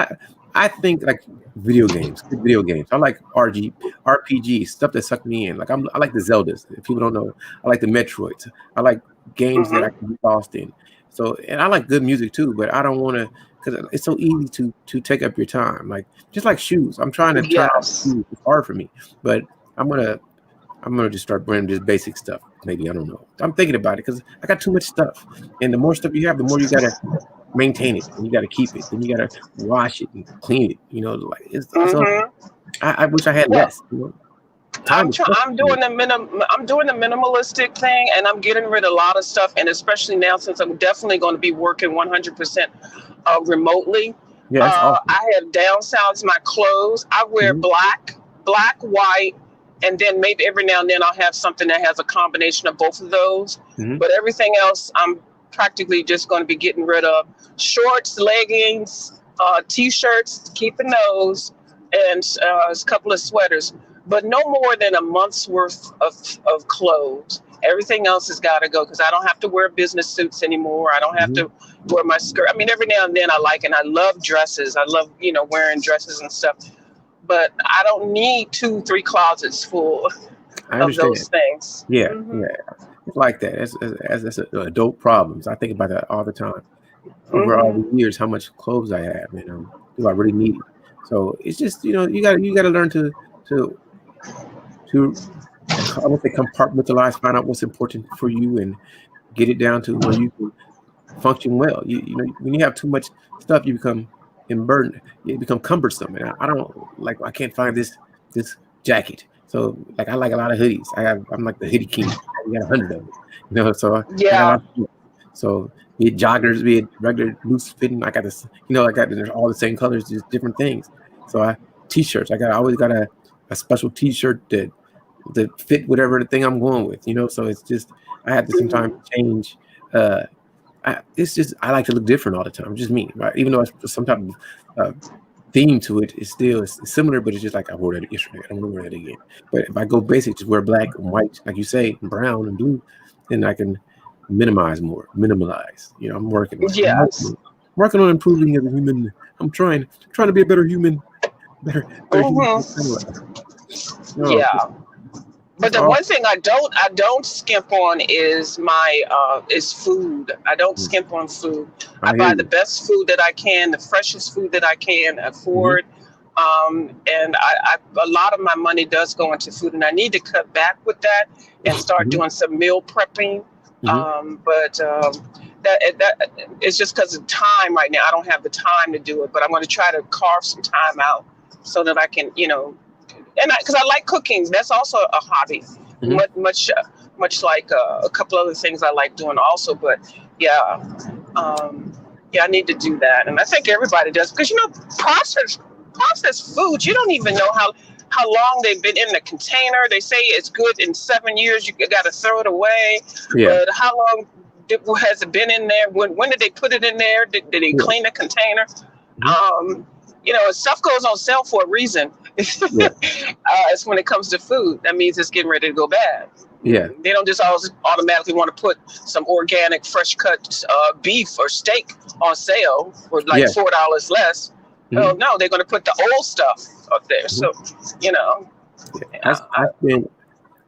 I think like video games, good video games. I like RPGs, stuff that suck me in. Like I like the Zeldas. If people don't know, I like the Metroids. I like games that I Hmm. can be lost in. So, and I like good music too, but I don't want to, because it's so easy to take up your time. Like just like shoes, I'm trying to turn off Yes. shoes. It's hard for me, but I'm gonna I'm gonna just start wearing just basic stuff. Maybe I don't know. I'm thinking about it because I got too much stuff, and the more stuff you have, the more you gotta maintain it, and you got to keep it, then you got to wash it and clean it. Like so. Hmm. I wish I had Well, less. Time is precious. I'm doing the minimalistic thing, and I'm getting rid of a lot of stuff. And especially now, since I'm definitely going to be working 100% remotely, Yeah, that's awesome. I have downsized my clothes. I wear Hmm. black, white, and then maybe every now and then I'll have something that has a combination of both of those. Hmm. But everything else, I'm practically just going to be getting rid of shorts, leggings, t-shirts, keeping those, and a couple of sweaters, but no more than a month's worth of clothes. Everything else has got to go because I don't have to wear business suits anymore. I don't have Hmm. to wear my skirt. I mean, every now and then I like, and I love dresses. I love, wearing dresses and stuff. But I don't need 2, 3 closets full I of those understand. things. Yeah, Hmm. yeah. It's like that. That's adult problems. I think about that all the time. Over all Hmm. the years, how much clothes I have, and do I really need it? So it's just you got to learn to to I would say compartmentalize, find out what's important for you, and get it down to where you can function well. When you have too much stuff, you become burdened. You become cumbersome, and I don't like. I can't find this jacket. So like I like a lot of hoodies. I'm like the hoodie king. I got 100 of them. So I got a Yeah. lot of. So be it joggers, be it regular loose fitting. I got this. I got there's all the same colors, just different things. So t-shirts. I always got a special t-shirt that fit whatever the thing I'm going with. So it's just I have to sometimes Hmm. change. It's just I like to look different all the time. Just me, right? Even though it's some type of theme to it, it's similar, but it's just like I wore that yesterday. I don't want to wear that again. But if I go basic, just wear black and white, like you say, and brown and blue, then I can minimalize. I'm working on it. Yes. Working on improving as a human. I'm trying to be a better human, better human. Hmm. No, Yeah. it's But the all. one thing I don't skimp on is my is food. I don't skimp on food. I I hear buy the you. best food that I can, the freshest food that I can Hmm. afford. And a lot of my money does go into food, and I need to cut back with that and start Hmm. doing some meal prepping. Hmm. But that it's just because of time right now. I don't have the time to do it, but I'm going to try to carve some time out so that I can, and because I like cooking, that's also a hobby. Hmm. Much like a couple other things I like doing also. But yeah, um, yeah, I need to do that, and I think everybody does because processed foods. You don't even know how long they've been in the container. They say it's good in 7 years. You got to throw it away, Yeah. but how long has it been in there? When did they put it in there? Did they Yeah. clean the container? Hmm. Stuff goes on sale for a reason. Yeah. It's when it comes to food. That means it's getting ready to go bad. Yeah. They don't just always automatically want to put some organic, fresh cut beef or steak on sale for like Yeah. $4 less. Oh Hmm. no, they're going to put the old stuff up there. Hmm. So, you know, Yeah. I, uh, I spend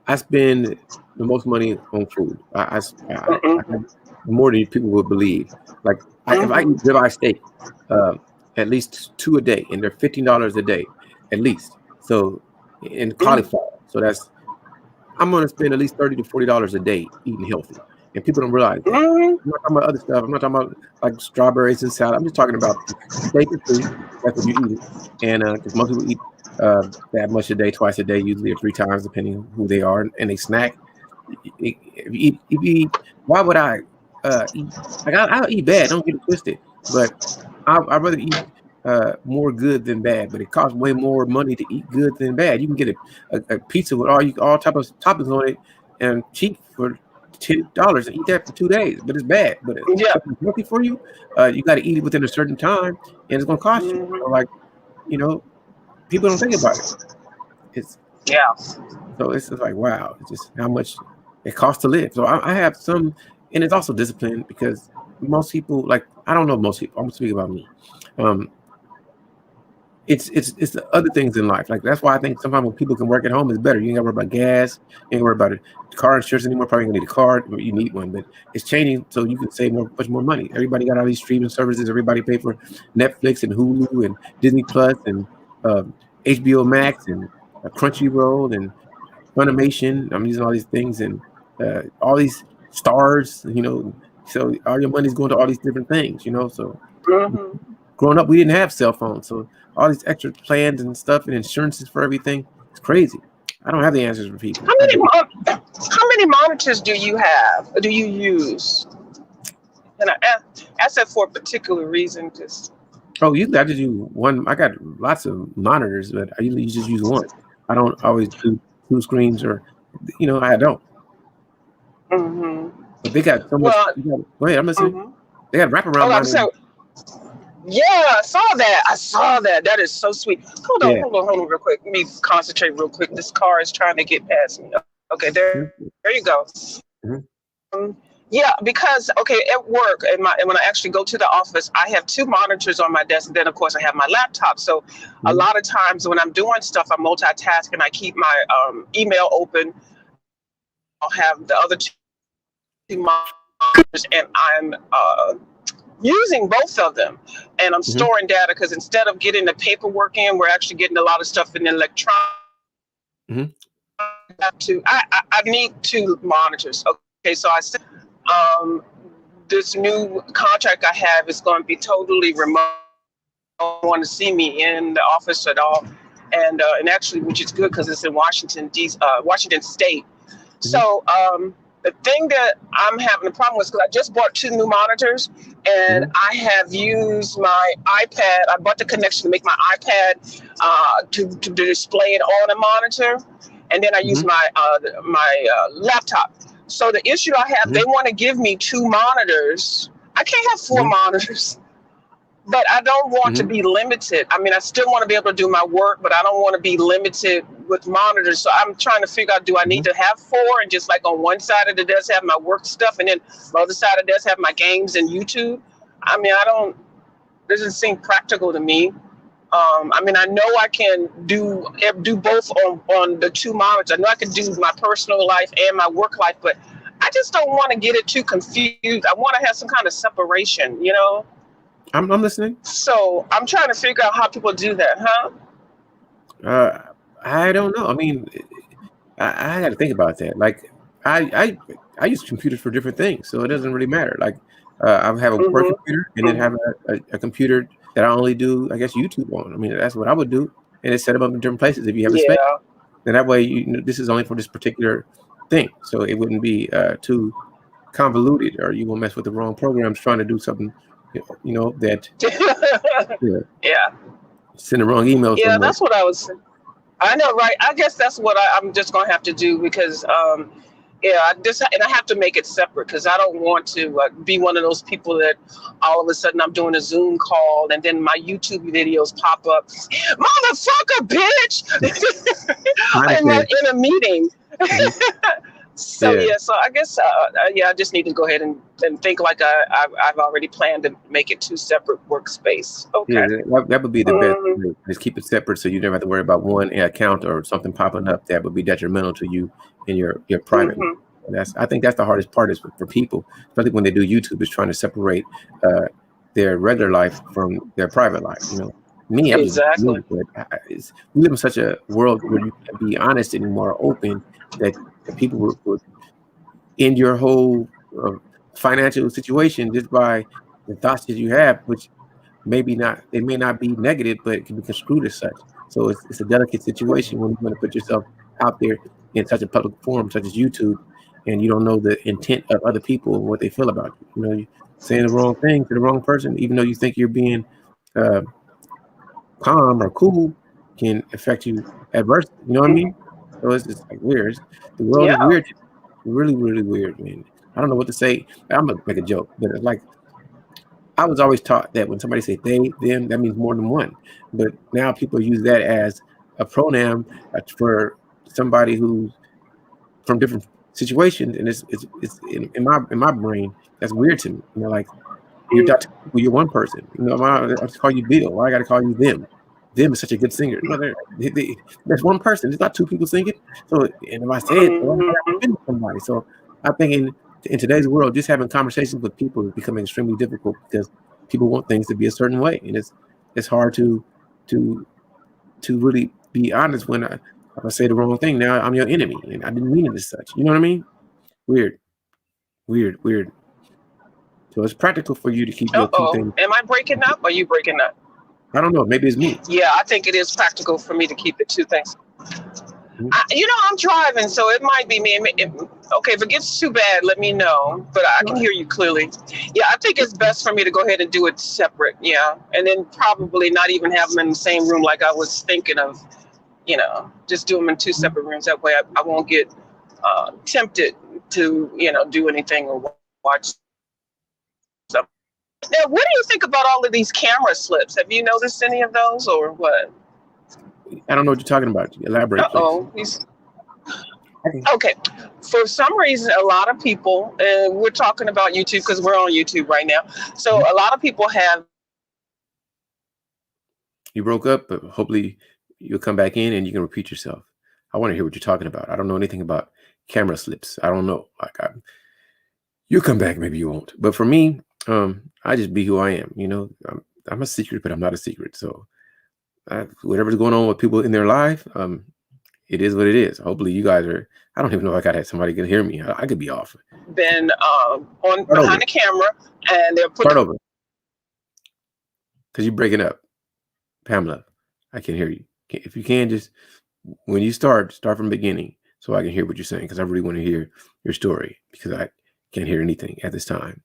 I spend the most money on food. I have more than people would believe. Like if I eat mhm, ribeye steak, uh, at least two a day, and they're $15 a day, at least. So in mhm, cauliflower, so I'm gonna spend at least $30 to $40 a day eating healthy, and people don't realize that. mhm, I'm not talking about other stuff. I'm not talking about like strawberries and salad. I'm just talking about steak and food. That's what you eat, and because most people eat that much a day, twice a day, usually or 3 times, depending on who they are, and they snack. If you eat, why would I eat? Like I'll eat bad. Don't get it twisted, but I'd rather eat more good than bad. But it costs way more money to eat good than bad. You can get a pizza with all type of toppings on it and cheap for $10 and eat that for 2 days. But it's bad. But it's yeah, something healthy for you. You got to eat it within a certain time, and it's going to cost you. So mhm, like you know, people don't think about it. It's yeah. so it's just like wow, it's just how much it costs to live. So I have some, and it's also discipline because most people like I don't know most people. I'm gonna speak about me. Um, it's the other things in life. Like that's why I think sometimes when people can work at home is better. You ain't gotta worry about gas, you ain't gotta worry about it. Car insurance anymore. Probably gonna need a car. You need one, but it's changing so you can save much more money. Everybody got all these streaming services. Everybody pay for Netflix and Hulu and Disney Plus and HBO Max and Crunchyroll and Funimation. I'm using all these things and all these stars. So all your money's going to all these different things. So Mhm. growing up, we didn't have cell phones, so all these extra plans and stuff and insurances for everything. It's crazy. I don't have the answers for people. How many monitors do you have? Do you use? And ask that for a particular reason. Just Oh, usually I just use one. I got lots of monitors, but I usually just use one. I don't always do two screens or, I don't. hmm But they got so much. well, Go ahead, I'm listening. hmm They got wraparound oh, I'm monitors. saying, yeah, I saw that. I saw that. That is so sweet. Hold on, Yeah. hold on, hold on, real quick. Let me concentrate real quick. This car is trying to get past me. Okay, Mhm. there you go. Mhm. Yeah, because okay, at work, when I actually go to the office, I have two monitors on my desk, and then of course I have my laptop. So a Mhm. lot of times when I'm doing stuff, I multitask and I keep my email open. I'll have the other two monitors, and I'm using both of them, and I'm Mhm. storing data because instead of getting the paperwork in, we're actually getting a lot of stuff in electronic. Mhm. I need two monitors. Okay, so I said um, this new contract I have is going to be totally remote. Don't want to see me in the office at all, and actually, which is good because it's in Washington State. Mhm. So the thing that I'm having a problem with is because I just bought two new monitors, and Mhm. I have used my iPad. I bought the connection to make my iPad to display it on a monitor, and then I use Mhm. my laptop. So the issue I have, they Mhm. want to give me two monitors. I can't have four Mhm. monitors, but I don't want to Mhm. be limited. I mean, I still want to be able to do my work, but I don't want to be limited with monitors. So I'm trying to figure out, do I need Mhm. to have four and just like on one side of the desk have my work stuff and then the other side of the desk have my games and YouTube? I mean, I don't, doesn't seem practical to me. I mean, I know I can do both on the two monitors. I know I can do my personal life and my work life, but I just don't want to get it too confused. I want to have some kind of separation, you know? I'm listening. So I'm trying to figure out how people do that, huh? Uh, I don't know. I mean, I got to think about that. Like, I use computers for different things, so it doesn't really matter. Like, I have a work Mm-hmm. computer, and then have a computer that I only do, I guess, YouTube on. I mean, that's what I would do, and it's set them up in different places if you have the space. Yeah. Then that way, this is only for this particular thing, so it wouldn't be too convoluted, or you won't mess with the wrong programs trying to do something, that yeah, Yeah. send the wrong email Yeah, somewhere. that's what I was. I know, right? I guess that's what I'm just gonna have to do because, yeah, and I have to make it separate because I don't want to be one of those people that all of a sudden I'm doing a Zoom call and then my YouTube videos pop up, motherfucker, bitch, I understand. in a meeting. Mhm. So Yeah. yeah, so I guess yeah, I just need to go ahead and think like I've already planned to make it two separate workspace. Yeah, Okay. that would be the best Mm-hmm. way. Just keep it separate so you never have to worry about one account or something popping up that would be detrimental to you in your private life. Mm-hmm. And I think that's the hardest part is for people, especially when they do YouTube, is trying to separate uh, their regular life from their private life. Me, I'm just Exactly. me, but we live in such a world where you can't be honest anymore, or open, that people would end your whole financial situation just by the thoughts that you have, which maybe not, they may not be negative, but it can be construed as such. So it's a delicate situation when you want to put yourself out there in such a public forum such as YouTube, and you don't know the intent of other people and what they feel about you. You saying the wrong thing to the wrong person, even though you think you're being uh, calm or cool, can affect you adversely. You know what I mean? So it's just like weird. The world is Yeah. weird, really, really weird, man. I don't know what to say. I'm gonna make a joke, but it's like I was always taught that when somebody say they, them, that means more than one. But now people use that as a pronoun for somebody who's from different situations, and it's in my brain that's weird to me. Like you're not two people, you're one person. I just call you Bill. Why I got to call you them? Them is such a good singer. No, there's one person. It's not two people singing. So, and if I say it, well, I got to Mm-hmm. offend somebody. So, I think in today's world, just having conversations with people is becoming extremely difficult because people want things to be a certain way, and it's hard to really be honest when if I say the wrong thing. Now I'm your enemy, and I didn't mean it as such. You know what I mean? Weird, weird, weird. So it's practical for you to keep your two Uh-oh. things. Am I breaking up? Or are you breaking up? I don't know. Maybe it's me. Yeah, I think it is practical for me to keep the two things. Mhm. I'm driving, so it might be me. Okay, if it gets too bad, let me know. But I All can right. hear you clearly. Yeah, I think it's best for me to go ahead and do it separate. Yeah, and then probably not even have them in the same room like I was thinking of. Just do them in two separate rooms. That way, I won't get tempted to do anything or watch stuff. Now, what do you think about all of these camera slips? Have you noticed any of those or what? I don't know what you're talking about. Elaborate, please. Uh-oh. Okay. For some reason, a lot of people, and we're talking about YouTube because we're on YouTube right now. So Mhm. a lot of people have You broke up, but hopefully you'll come back in and you can repeat yourself. I want to hear what you're talking about. I don't know anything about camera slips. I don't know. You'll come back, maybe you won't. But for me, I just be who I am. I'm a secret, but I'm not a secret. So whatever's going on with people in their life, it is what it is. Hopefully you guys are. I don't even know if I got somebody can hear me. I could be off. been on Start over. behind the camera, and they're put Start over. Because you're breaking up, Pamela. I can hear you. If you can, just when you start from the beginning, so I can hear what you're saying. Because I really want to hear your story. Because I can't hear anything at this time.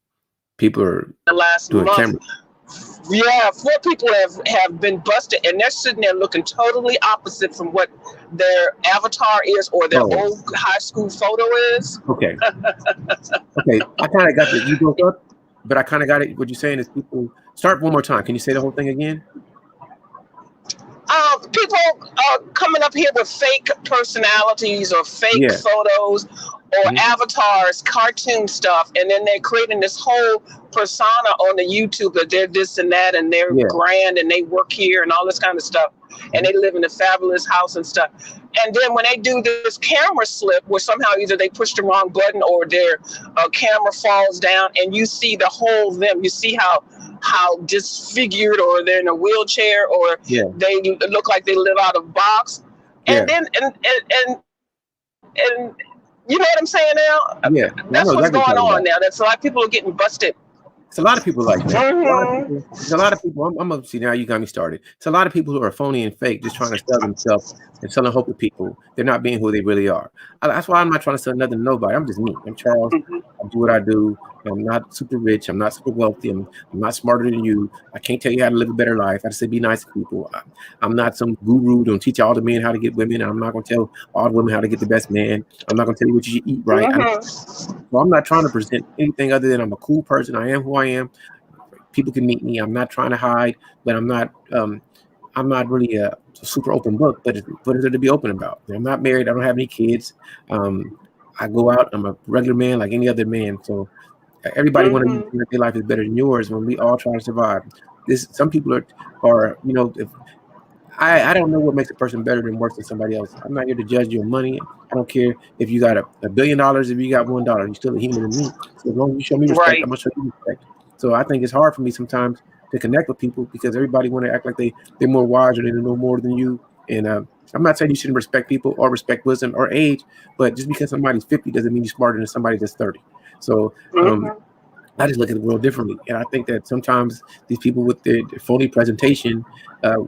People are the last doing month. camera. Yeah, 4 people have been busted, and they're sitting there looking totally opposite from what their avatar is or their Oh, old high school photo is. okay. Okay. I kind of got that. You broke up, but I kind of got it. What you're saying is people start one more time. Can you say the whole thing again? People coming up here with fake personalities or fake Yeah. photos or Mhm. avatars, cartoon stuff, and then they're creating this whole persona on the YouTube that they're this and that, and they're Yeah. grand, and they work here and all this kind of stuff, and Mhm. they live in a fabulous house and stuff. And then when they do this camera slip, where somehow either they push the wrong button or their camera falls down, and you see the whole them, you see how disfigured, or they're in a wheelchair, or Yeah. they look like they live out of box. And Yeah. then and you know what I'm saying now? Yeah. I That's know what's exactly what going you're talking on about. now. That's a lot of people are getting busted. It's a lot of people like that. Mm-hmm. There's a lot of people. I'm gonna see now. You got me started. It's a lot of people who are phony and fake, just trying to sell themselves and selling hope to people. They're not being who they really are. That's why I'm not trying to sell nothing to nobody. I'm just me. I'm Charles. I do what I do. I'm not super rich. I'm not super wealthy. I'm not smarter than you. I can't tell you how to live a better life. I just say be nice to people. I'm not some guru. Don't teach all the men how to get women. I'm not gonna tell all the women how to get the best man. I'm not gonna tell you what you should eat right. Mm-hmm. So I'm not trying to present anything other than I'm a cool person. I am who I am. People can meet me. I'm not trying to hide, but I'm not really a super open book. But what is there to be open about? I'm not married. I don't have any kids. Um, I go out. I'm a regular man like any other man. So everybody want to Mm-hmm. think that their life is better than yours when we all try to survive. Some people are if I don't know what makes a person better than worse than somebody else. I'm not here to judge your money. I don't care if you got $1 billion, if you got $1, you're still a human to me. So as long as you show me respect, Right. I'm gonna show you respect. So I think it's hard for me sometimes to connect with people because everybody want to act like they're more wise or they know more than you. And I'm not saying you shouldn't respect people or respect wisdom or age, but just because somebody's 50 doesn't mean you're smarter than somebody that's 30. So Mm-hmm. I just look at the world differently, and I think that sometimes these people with their phony presentation. Uh,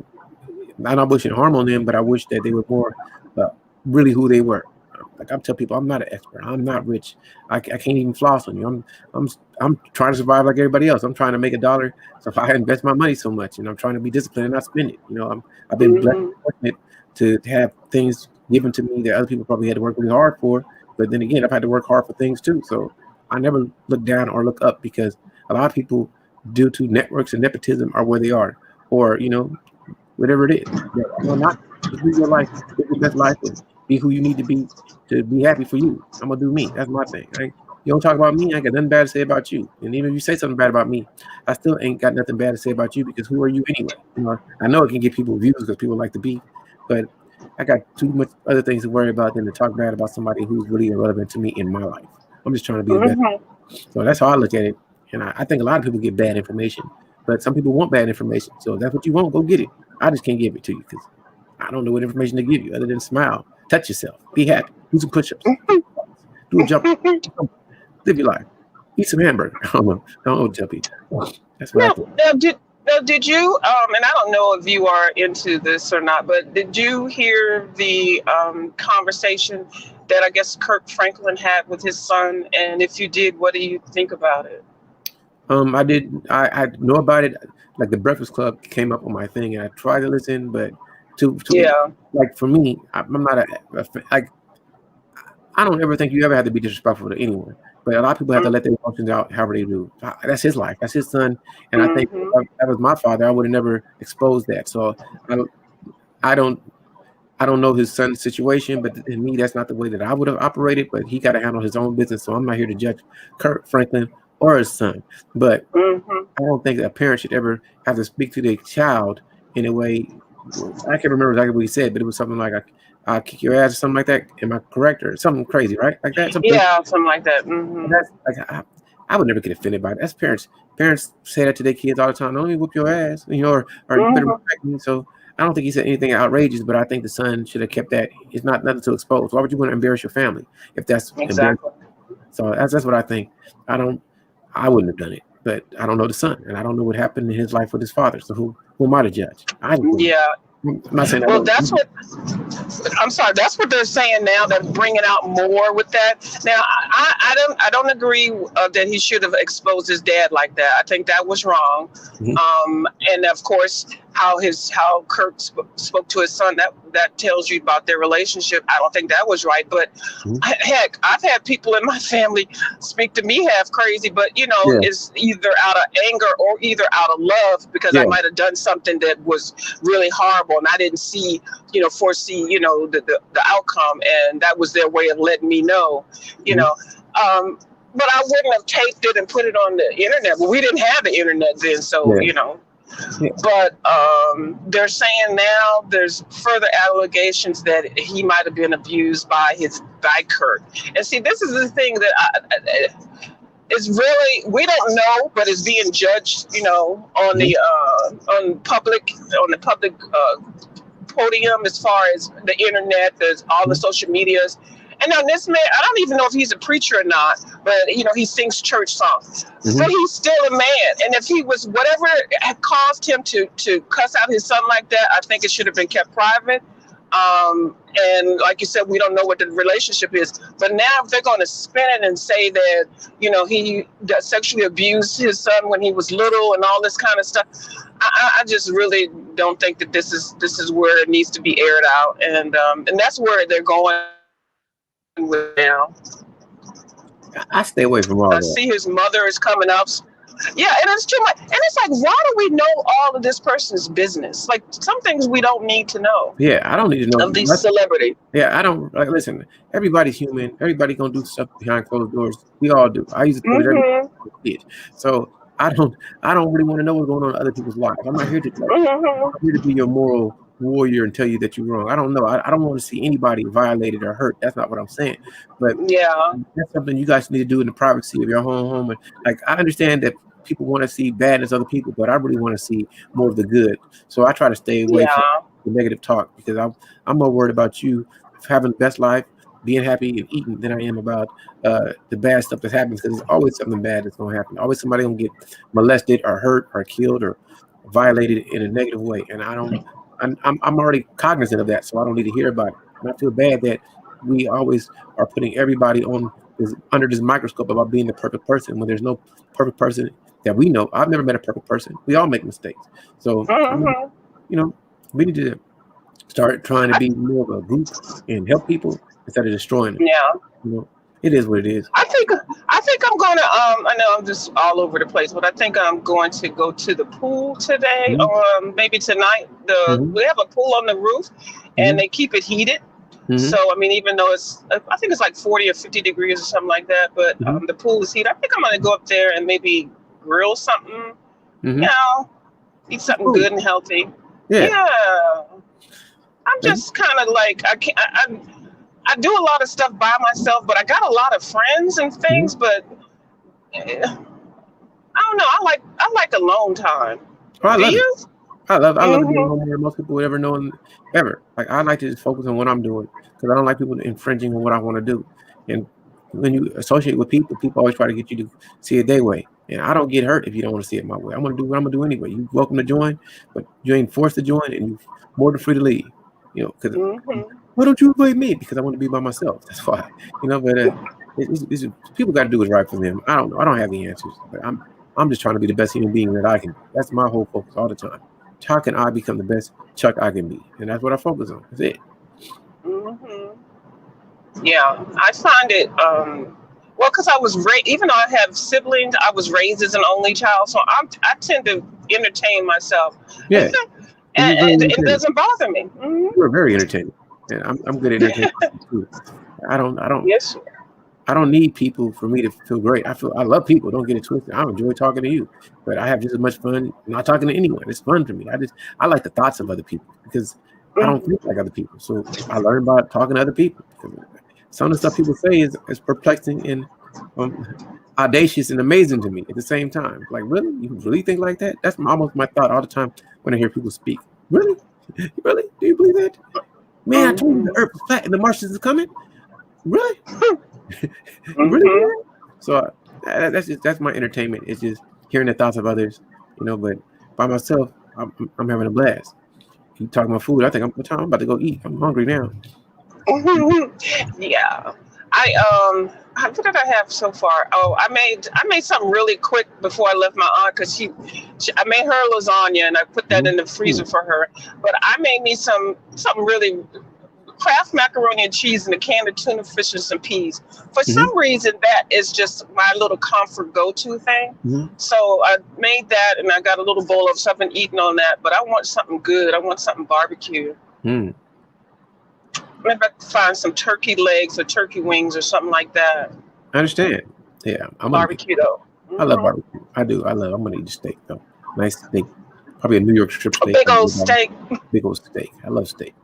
I'm not wishing harm on them, but I wish that they were more uh, really who they were. Like I'm telling people, I'm not an expert. I'm not rich. I can't even floss on you. I'm I'm trying to survive like everybody else. I'm trying to make a dollar. So if I invest my money so much, and I'm trying to be disciplined and not spend it. I've been blessed Mm-hmm. and fortunate to have things given to me that other people probably had to work really hard for. But then again, I've had to work hard for things too. So I never look down or look up because a lot of people, due to networks and nepotism, are where they are, or whatever it is. Yeah, I'm gonna not just live your life, live your best life, and be who you need to be happy for you. I'm gonna do me. That's my thing. You don't talk about me, I ain't got nothing bad to say about you. And even if you say something bad about me, I still ain't got nothing bad to say about you because who are you anyway? I know it can get people views because people like to beef, but I got too much other things to worry about than to talk bad about somebody who's really irrelevant to me in my life. I'm just trying to be the best. Mm-hmm. So that's how I look at it. And I think a lot of people get bad information, but some people want bad information. So if that's what you want, go get it. I just can't give it to you because I don't know what information to give you other than smile, touch yourself, be happy, do some push-ups, do a jump, live your life, eat some hamburger. I don't know what to tell people. That's what I Now, think. did you and I don't know if you are into this or not, but did you hear the conversation that I guess Kirk Franklin had with his son? And if you did, what do you think about it? I did. I know about it. Like the Breakfast Club came up on my thing, and I tried to listen, but to Yeah. like for me, I'm not like I don't ever think you ever have to be disrespectful to anyone. But a lot of people have to let their emotions out however they do. That's his life. That's his son. And I think Mm-hmm. if that was my father, I would have never exposed that. So I, I don't. I don't know his son's situation, but in me, that's not the way that I would have operated. But he got to handle his own business, so I'm not here to judge Kurt Franklin or his son. But Hmm. I don't think a parent should ever have to speak to their child in a way. I can't remember exactly what he said, but it was something like, "I'll kick your ass" or something like that. Am I correct, or something crazy, right? Like that. Something Yeah, something like that. Hmm. that's like I would never get offended by it. That's parents. Parents say that to their kids all the time. Don't let me whoop your ass, or you better Hmm. respect me. So I don't think he said anything outrageous, but I think the son should have kept that. It's not nothing to expose. Why would you want to embarrass your family if that's embarrassing? Exactly. So that's what I think. I don't. I wouldn't have done it, but I don't know the son, and I don't know what happened in his life with his father. So who am I to judge? I just wouldn't. Yeah. I'm not saying I Well, don't. that's what I'm sorry. That's what they're saying now. They're bringing out more with that. Now, I don't agree that he should have exposed his dad like that. I think that was wrong. Mhm. And of course, how Kirk spoke to his son, that tells you about their relationship. I don't think that was right. But Mhm. heck, I've had people in my family speak to me half crazy, but Yeah, it's either out of anger or either out of love because I yeah, might have done something that was really horrible and I didn't foresee the outcome, and that was their way of letting me know you mhm, know but I wouldn't have taped it and put it on the internet. But we didn't have the internet then, so yeah, yeah. but they're saying now there's further allegations that he might have been abused by Kurt. And see, this is the thing that it's really, we don't know, but it's being judged, on Mhm. the public podium as far as the internet, there's all the Mhm. social medias. And now this man, I don't even know if he's a preacher or not, but he sings church songs. But Mhm. he's still a man. And if he was, whatever had caused him to cuss out his son like that, I think it should have been kept private. And like you said, we don't know what the relationship is. But now if they're going to spin it and say that, he sexually abused his son when he was little and all this kind of stuff, I just really don't think that this is where it needs to be aired out, and that's where they're going with now. I stay away from all I that. see his mother is coming up. Yeah, and it's too much. And it's like, why do we know all of this person's business? Like some things we don't need to know Yeah, I don't need to of these know. celebrities. Yeah, I don't like. Listen, everybody's human. Everybody gonna do stuff behind closed doors. We all do. I used to tell it every Hmm. kid. So I don't. I don't really want to know what's going on in other people's lives. I'm not here to judge. I'm Hmm. here to be your moral warrior and tell you that you're wrong. I don't know. I don't want to see anybody violated or hurt. That's not what I'm saying. But Yeah, that's something you guys need to do in the privacy of your home. And like, I understand that people want to see badness other people, but I really want to see more of the good. So I try to stay away from yeah, the negative talk because I'm more worried about you having the best life, being happy and eating than I am about the bad stuff that happens, because there's always something bad that's gonna happen. Always somebody gonna get molested or hurt or killed or violated in a negative way. And I don't. I'm already cognizant of that, so I don't need to hear about it. And I feel bad that we always are putting everybody on under this microscope about being the perfect person when there's no perfect person that we know. I've never met a perfect person. We all make mistakes. So hmm, you know, we need to start trying to I, be more of a group and help people instead of destroying them. yeah. You know, it is what it is. I think I'm gonna I know I'm just all over the place, but I think I'm going to go to the pool today, Mm-hmm, or maybe tonight. mm-hmm, We have a pool on the roof, and mm-hmm, they keep it heated. mm-hmm, So I mean, even though I think it's like 40 or 50 degrees or something like that, but mm-hmm, the pool is heated. I think I'm gonna go up there and maybe grill something, mm-hmm. you know, eat That's something cool. good and healthy. Yeah. Yeah, I'm Like, just kind of like I can't. I do a lot of stuff by myself, but I got a lot of friends and mhm. things. But I don't know. I like alone time. Oh, I Do love it. you? I love it being Mhm. home more than most people would ever know ever. Like, I like to just focus on what I'm doing because I don't like people infringing on what I want to do. And when you associate with people, people always try to get you to see it their way. And I don't get hurt if you don't want to see it my way. I'm gonna do what I'm gonna do anyway. You welcome to join, but you ain't forced to join, and you more than free to leave. Because Mhm. why don't you invite me? Because I want to be by myself. That's why. But people got to do what's right for them. I don't know. I don't have the answers, but I'm just trying to be the best human being that I can be. That's my whole focus all the time. How can I become the best Chuck I can be? And that's what I focus on. That's it. Mhm. Yeah, I find it. Well, because I was even though I have siblings, I was raised as an only child, so I tend to entertain myself, and Yeah. And you're very it entertaining. doesn't bother me. You're very entertaining. and I'm good at entertaining too. I don't I don't Yes. I don't need people for me to feel great. I love people. Don't get it twisted. I enjoy talking to you, but I have just as much fun not talking to anyone. It's fun for me. I like the thoughts of other people because I don't think like other people. So I learn about talking to other people because some of the stuff people say is perplexing and um, audacious and amazing to me at the same time. Like, really, you really think like that? That's almost my thought all the time when I hear people speak. Really, really, do you believe that? Man, I told you the Earth is flat and the Martians is coming. Really? You really do that? So that's my entertainment. It's just hearing the thoughts of others, But by myself, I'm having a blast. You talking about food? I think I'm about to go eat. I'm hungry now. Yeah. What did I have so far? Oh, I made something really quick before I left my aunt because I made her lasagna and I put that in the freezer for her. But I made me something really Kraft macaroni and cheese and a can of tuna fish and some peas. For Mm-hmm. some reason, that is just my little comfort go-to thing. Mm-hmm. So I made that and I got a little bowl of something eating on that. But I want something good. I want something barbecue. Mm. Maybe I can find some turkey legs or turkey wings or something like that. I understand. Yeah, Barbecue though. I love barbecue. I do. I'm gonna eat a steak though. Nice steak. Probably a New York strip A steak. big old steak. Big old steak. I love steak.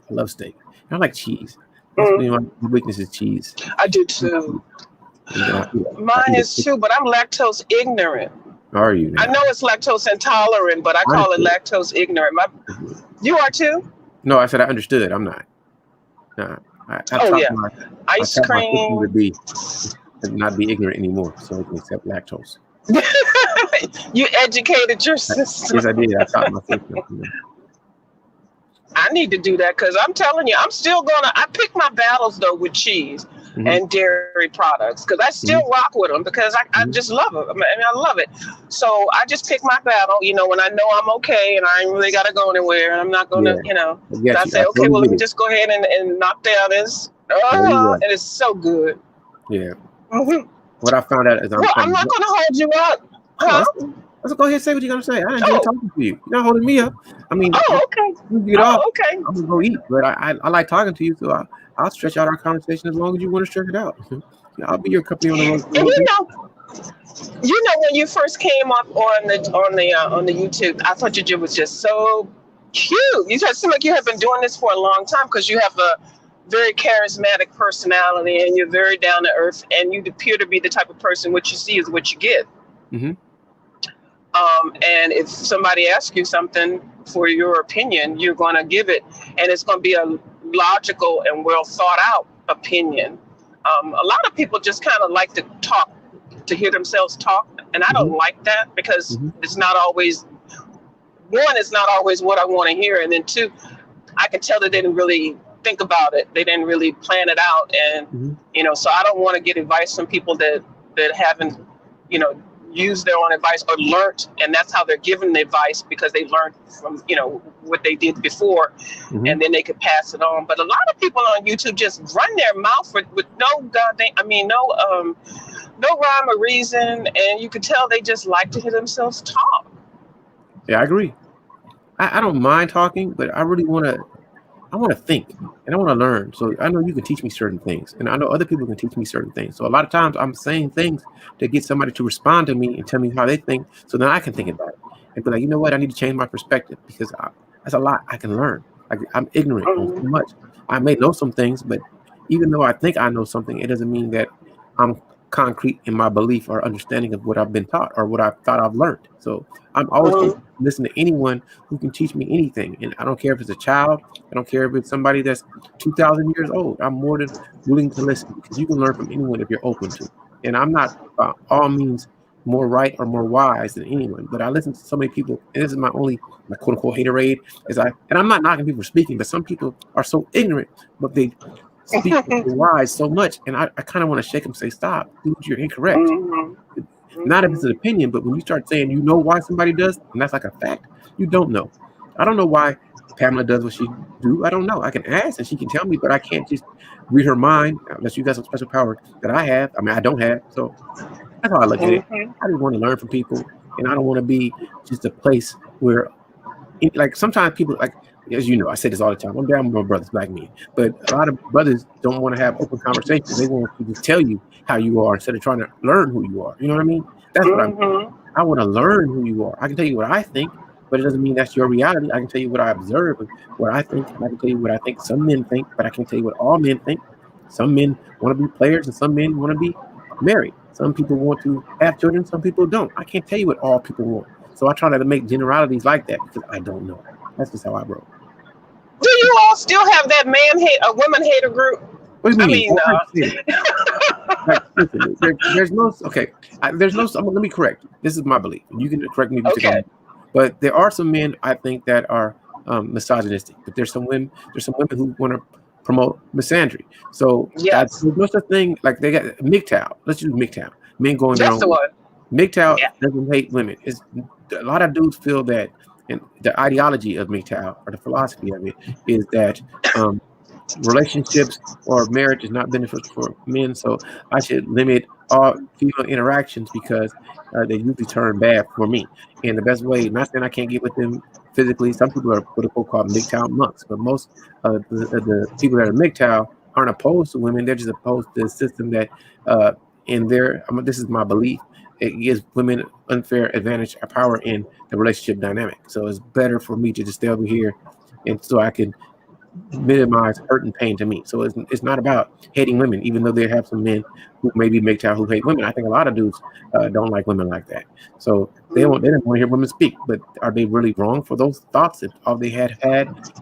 I like cheese. That's my weakness is cheese. I do too. Mine is too, but I'm lactose ignorant. Are you now? I know it's lactose intolerant, but I call it lactose ignorant. You are too? No, I said I understood. I'm not. Nah, ice cream would be not be ignorant anymore, so I can accept lactose. You educated your sister. Yes, I did. I taught my sister. I need to do that because I'm telling you, I pick my battles though with cheese and dairy products because I still rock with them because I just love it. I mean, I love it. So I just pick my battle, when I know I'm okay and I ain't really got to go anywhere and I'm not going to, I say, okay, well, let me just go ahead and knock down this. And it's so good. Yeah. What I found out is I'm not going to hold you up. Huh? Let's go ahead and say what you're gonna say. I enjoy talking to you. You're not holding me up. I mean, okay. You get off. Okay. I'm gonna go eat, but I like talking to you, so I'll stretch out our conversation as long as you want to stretch it out. I'll be your company on the road. And when you first came up on the YouTube, I thought you was just so cute. You just seem like you have been doing this for a long time because you have a very charismatic personality and you're very down to earth and you appear to be the type of person what you see is what you get. Mm-hmm. And if somebody asks you something for your opinion, you're going to give it, and it's going to be a logical and well thought out opinion. A lot of people just kind of like to talk, to hear themselves talk, and I don't like that because it's not always, one, it's not always what I want to hear, and then two, I can tell that they didn't really think about it. They didn't really plan it out, and so I don't want to get advice from people that haven't, use their own advice or learned, and that's how they're given the advice because they learned from what they did before, and then they could pass it on. But a lot of people on YouTube just run their mouth with no goddamn, no rhyme or reason, and you could tell they just like to hear themselves talk. Yeah, I agree. I don't mind talking, but I really want to think and I want to learn. So I know you can teach me certain things and I know other people can teach me certain things. So a lot of times I'm saying things to get somebody to respond to me and tell me how they think. So then I can think about it and be like, you know what? I need to change my perspective because that's a lot I can learn. I'm ignorant on so much. I may know some things, but even though I think I know something, it doesn't mean that I'm concrete in my belief or understanding of what I've been taught or what I thought I've learned. So I'm always listen to anyone who can teach me anything. And I don't care if it's a child. I don't care if it's somebody that's 2,000 years old. I'm more than willing to listen because you can learn from anyone if you're open to. And I'm not all means more right or more wise than anyone, but I listen to so many people. And this is my quote unquote haterade and I'm not knocking people for speaking, but some people are so ignorant, but they speak wise so much. And I kind of want to shake them and say, stop, dude, you're incorrect. Not if it's an opinion, but when you start saying you know why somebody does, and that's like a fact, you don't know. I don't know why Pamela does what she do. I don't know. I can ask and she can tell me, but I can't just read her mind unless you got some special power that I have. I mean, I don't have. So that's how I look at it. I just want to learn from people, and I don't want to be just a place where, like, sometimes people, like, as you know, I say this all the time. I'm down with my brothers, black men, but a lot of brothers don't want to have open conversations. They want to just tell you how you are instead of trying to learn who you are. You know what I mean? That's what I'm. Mm-hmm. I want to learn who you are. I can tell you what I think, but it doesn't mean that's your reality. I can tell you what I observe, what I think, and I can tell you what I think some men think, but I can't tell you what all men think. Some men want to be players, and some men want to be married. Some people want to have children, some people don't. I can't tell you what all people want. So I try not to make generalities like that because I don't know. That's just how I roll. Do you all still have that a woman hater group? What do you I mean? mean, Oh, I see. Like, listen, there's no okay. There's no. Let me correct. This is my belief, and you can correct me if you think okay, I'm. But there are some men I think that are misogynistic. But there's some women. There's some women who want to promote misandry. So yes, there's no such thing like they got MGTOW. Let's use MGTOW. Men going their that's own the way. one. MGTOW Yeah. doesn't hate women. It's a lot of dudes feel that, and the ideology of MGTOW or the philosophy of it is that um, relationships or marriage is not beneficial for men, so I should limit all female interactions because they usually turn bad for me. And the best way, not saying I can't get with them physically, some people are what are called MGTOW monks, but most the people that are MGTOW aren't opposed to women, they're just opposed to the system that uh, in their, this is my belief, it gives women unfair advantage or power in the relationship dynamic. So it's better for me to just stay over here and so I can minimize hurt and pain to me. So it's not about hating women, even though they have some men who maybe make time who hate women. I think a lot of dudes don't like women like that. So they didn't want to hear women speak. But are they really wrong for those thoughts? If all they had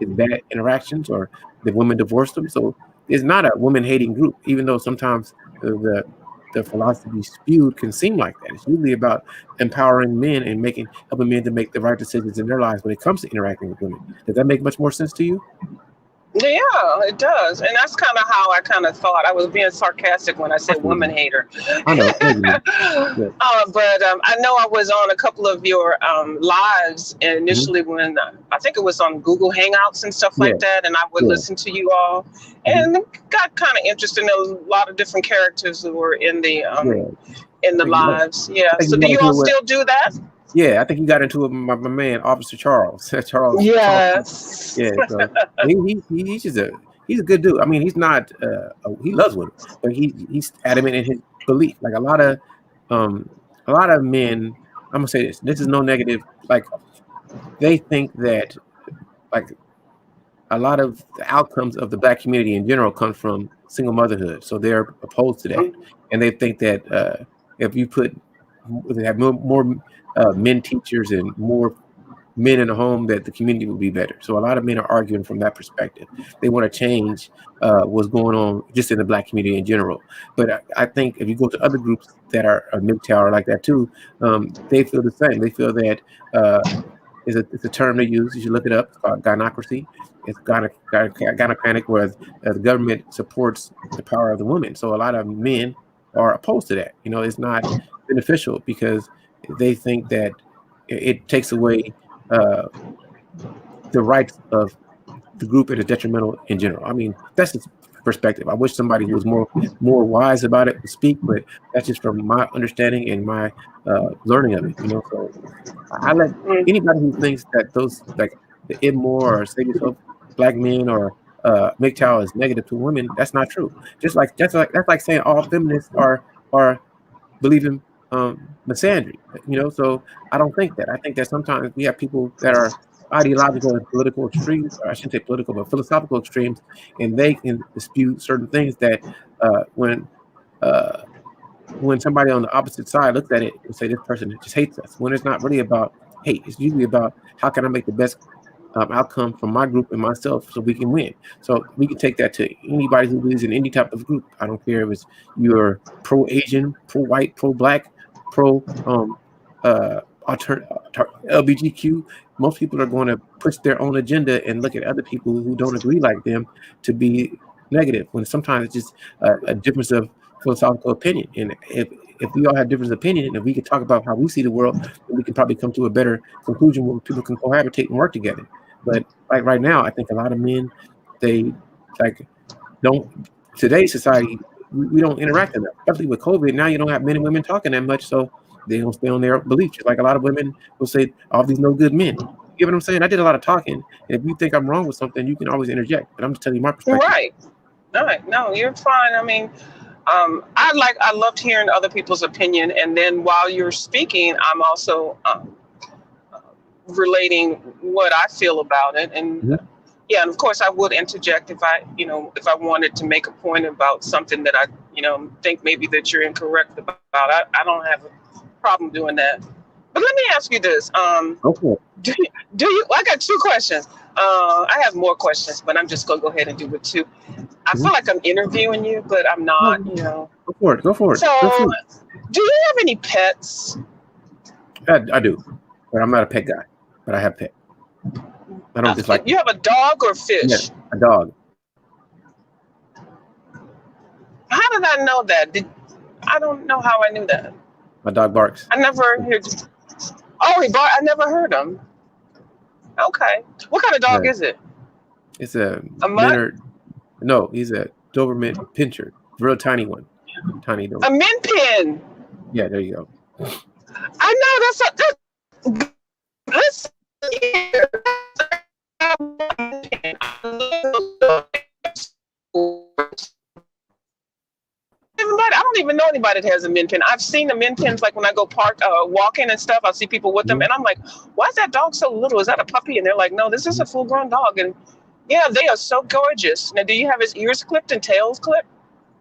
is bad interactions, or the women divorced them? So it's not a woman hating group, even though sometimes the philosophy spewed can seem like that. It's usually about empowering men and helping men to make the right decisions in their lives when it comes to interacting with women. Does that make much more sense to you? Yeah, it does. And that's kind of how I kind of thought. I was being sarcastic when I said woman Absolutely. hater. I know. Yeah. But I know I was on a couple of your lives Hmm. initially when I think it was on Google Hangouts and stuff Yeah. like that. And I would Yeah. listen to you all Hmm. and got kind of interested in a lot of different characters who were Yeah. in I the think you got. lives. I Yeah. think So you do got you into all it with. still do that? Yeah. I think you got into it with my man, Officer Charles. Charles. Yes. Yeah. So he's just he's a good dude. I mean, he's not. He loves women, but he's adamant in his belief. Like um, a lot of men. I'm gonna say this. This is no negative. Like they think that like a lot of the outcomes of the black community in general come from single motherhood. So they're opposed to that, and they think that if you have more men teachers and more men in the home, that the community will be better. So a lot of men are arguing from that perspective. They want to change what's going on just in the black community in general. But I think if you go to other groups that are MGTOW like that too, they feel the same. They feel that uh, it's a term they use. You should look it up. It's called gynocracy. It's gynocratic, where the government supports the power of the woman. So a lot of men are opposed to that. It's not beneficial because they think that it takes away uh, the rights of the group and is detrimental in general. I mean, that's just perspective. I wish somebody who was more wise about it would speak, but that's just from my understanding and my learning of it. So I let anybody who thinks that those like the immoral or say yourself black men or MGTOW is negative to women, that's not true. That's like saying all feminists are believing misandry. So I don't think that. I think that sometimes we have people that are ideological and political extremes, or I shouldn't say political, but philosophical extremes, and they can dispute certain things that uh, when uh, when somebody on the opposite side looks at it and say this person just hates us, when it's not really about hate. It's usually about how can I make the best outcome for my group and myself so we can win. So we can take that to anybody who lives in any type of group. I don't care if it's you're pro Asian, pro white, pro black, pro LBGQ. Most people are going to push their own agenda and look at other people who don't agree like them to be negative, when sometimes it's just a difference of philosophical opinion. And if we all have different opinion and if we could talk about how we see the world, then we can probably come to a better conclusion where people can cohabitate and work together. But like right now, I think a lot of men, they like don't today's society, we don't interact enough, especially with COVID. Now you don't have men and women talking that much, so they don't stay on their beliefs. Just like a lot of women will say, all these no good men. get what I'm saying? I did a lot of talking. And if you think I'm wrong with something, you can always interject. But I'm just telling you my perspective. Right. All right. No, you're fine. I mean, I loved hearing other people's opinion, and then while you're speaking, I'm also relating what I feel about it, and Mhm. yeah, and of course I would interject if if I wanted to make a point about something that I, think maybe that you're incorrect about. I don't have a problem doing that. But let me ask you this: Go for it. do you? I got two questions. I have more questions, but I'm just gonna go ahead and do with two. I Mhm. feel like I'm interviewing you, but I'm No, not. go for it. Go for it. Feel So, free. do you have any pets? I do, but I'm not a pet guy. But I have pet. I don't just like You have a dog or yeah, fish? a dog. How did I know that? I don't know how I knew that. My dog barks. I never heard. Oh, he barked. I never heard him. Okay. What kind of dog Yeah, is it? it's a A mutt? Leonard. No, he's a Doberman Pinscher, real tiny one, tiny A Doberman. min pin? Yeah, there you go. I know that's everybody. I don't even know anybody that has a min pin. I've seen the min pins like when I go walking and stuff. I see people with them, Mhm. and I'm like, "Why is that dog so little? Is that a puppy?" And they're like, "No, this is a full-grown dog." And yeah, they are so gorgeous. Now, do you have his ears clipped and tails clipped?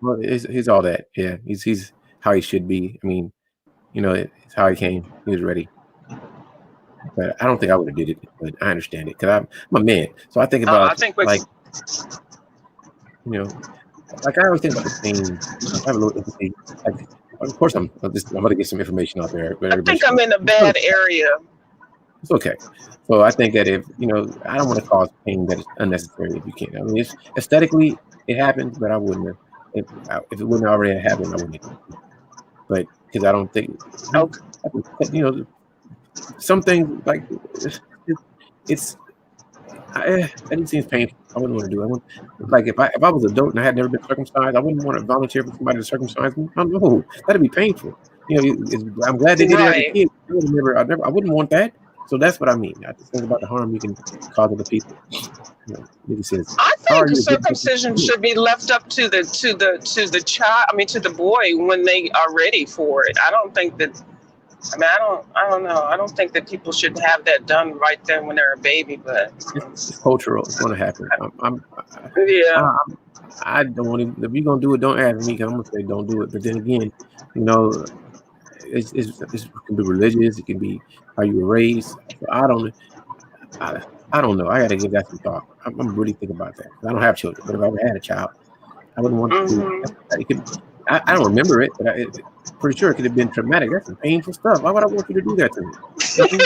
Well, he's all that. Yeah, he's how he should be. I mean, it's how he came. He was ready. But I don't think I would have did it. But I understand it because I'm a man. So I think I about think we're. like you know, like I always think about the pain. I have a little empathy. Like, of course, I'm going to get some information out there, but I everybody think should I'm know. in a bad area. It's okay. So I think that if I don't want to cause pain that is unnecessary. If you can, I mean, it's aesthetically it happens, but I wouldn't have. If it wouldn't already have happened, I wouldn't. But because I don't think Okay. I think, some things like it's that seems painful. I wouldn't want to do it. Like if I was an adult and I had never been circumcised, I wouldn't want to volunteer for somebody to circumcise me. I don't know. That'd be painful. I'm glad they did it as a Right. kid. I wouldn't want that. So that's what I mean. I just think about the harm you can cause other people. Nigga says, I "How are think you a good person?" circumcision should be left up to the child. I mean, to the boy when they are ready for it. I don't think that. I mean, I don't know. I don't think that people should have that done right then when they're a baby. But It's cultural. It's going to happen. yeah, I, I don't want to. If you're gonna do it, don't ask me. Cause I'm gonna say don't do it. But then again, you know, it can be religious. It can be how you were raised. So I don't know. I got to give that some thought. I'm really thinking about that. I don't have children, but if I ever had a child, I wouldn't want to. hmm It could. I don't remember it, but pretty sure it could have been traumatic. That's some painful stuff. Why would I want you to do that to me? You know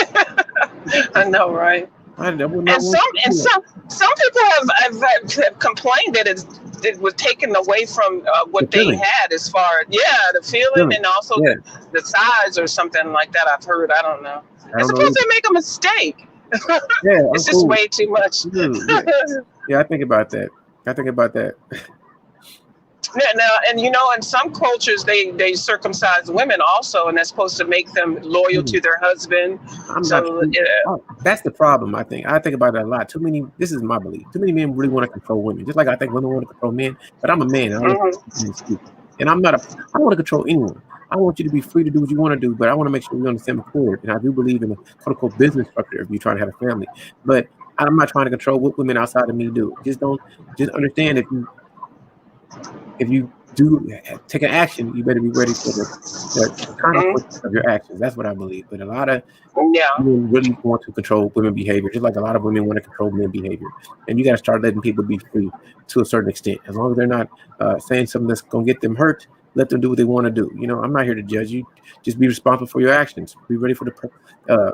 what I know, right? I mean? I would not And want you to do that. some people have complained that it was taken away from The what they feeling, had as far the feeling feeling. and also Yeah, the size or something like that. I've heard. I don't know. I And don't know suppose either. they make a mistake. Yeah, I'm It's just cool. way too much. Dude, yeah, yeah. I think about that. I think about that. Yeah, now, and in some cultures they circumcise women also, and that's supposed to make them loyal Hmm. to their husband. I'm not So sure. Oh, that's the problem. I think about that a lot. Too many. This is my belief. Too many men really want to control women, just like I think women want to control men. But I'm a man, and I want mhm. to speak. And I'm not a. I don't want to control anyone. I want you to be free to do what you want to do, but I want to make sure we understand the cord. And I do believe in a quote unquote business structure if you're trying to have a family. But I'm not trying to control what women outside of me do. Just don't. Just understand if you do take an action, you better be ready for the consequences Mhm. of your actions. That's what I believe. But a lot of Yeah. men really want to control women behavior, just like a lot of women want to control men behavior. And you got to start letting people be free to a certain extent. As long as they're not saying something that's going to get them hurt, let them do what they want to do. I'm not here to judge you. Just be responsible for your actions. Be ready for uh,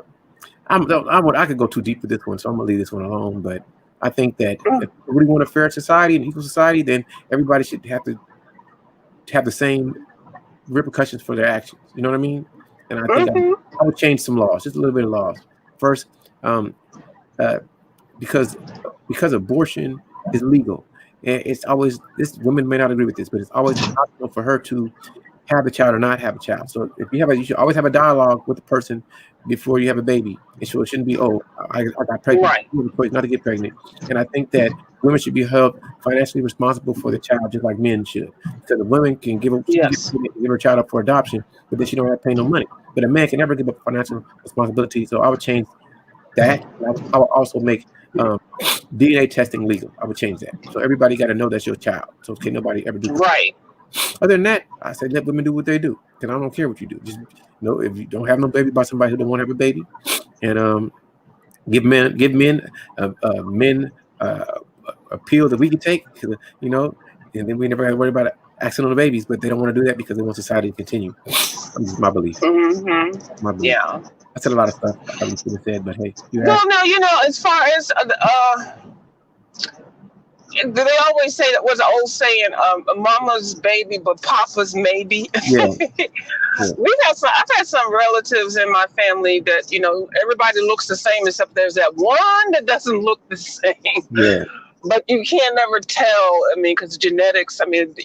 I could go too deep with this one, so I'm gonna leave this one alone. But I think that Mm, if we really want a fair society and equal society, then everybody should have the same repercussions for their actions. You know what I mean? And I think mhm. I would change some laws, just a little bit of laws. First, um, uh, because abortion is legal, and it's always this. Women may not agree with this, but it's always optional for her to have a child or not have a child. So if you have you should always have a dialogue with the person before you have a baby. It shouldn't be, oh, I got pregnant. Right. You have a choice not to get pregnant. And I think that women should be held financially responsible for the child just like men should. Because a woman can she can Yes. give her child up for adoption, but then she don't have to pay no money. But a man can never give up financial responsibility. So I would change that. I would also make DNA testing legal. I would change that. So everybody got to know that's your child. So can nobody ever do that. Right. Other than that, I say let women do what they do. And I don't care what you do. Just if you don't have no baby by somebody who don't want to have a baby, and give men appeal that we can take, and then we never have to worry about accidental babies. But they don't want to do that because they want society to continue. That's my belief. Mm-hmm. My belief. Yeah. I said a lot of stuff I probably should have said, but hey, Well, no, as far as they always say that was an old saying, "Mama's baby, but Papa's maybe." Yeah. I've had some relatives in my family that everybody looks the same except there's that one that doesn't look the same. Yeah. But you can't never tell. I mean, because genetics. I mean,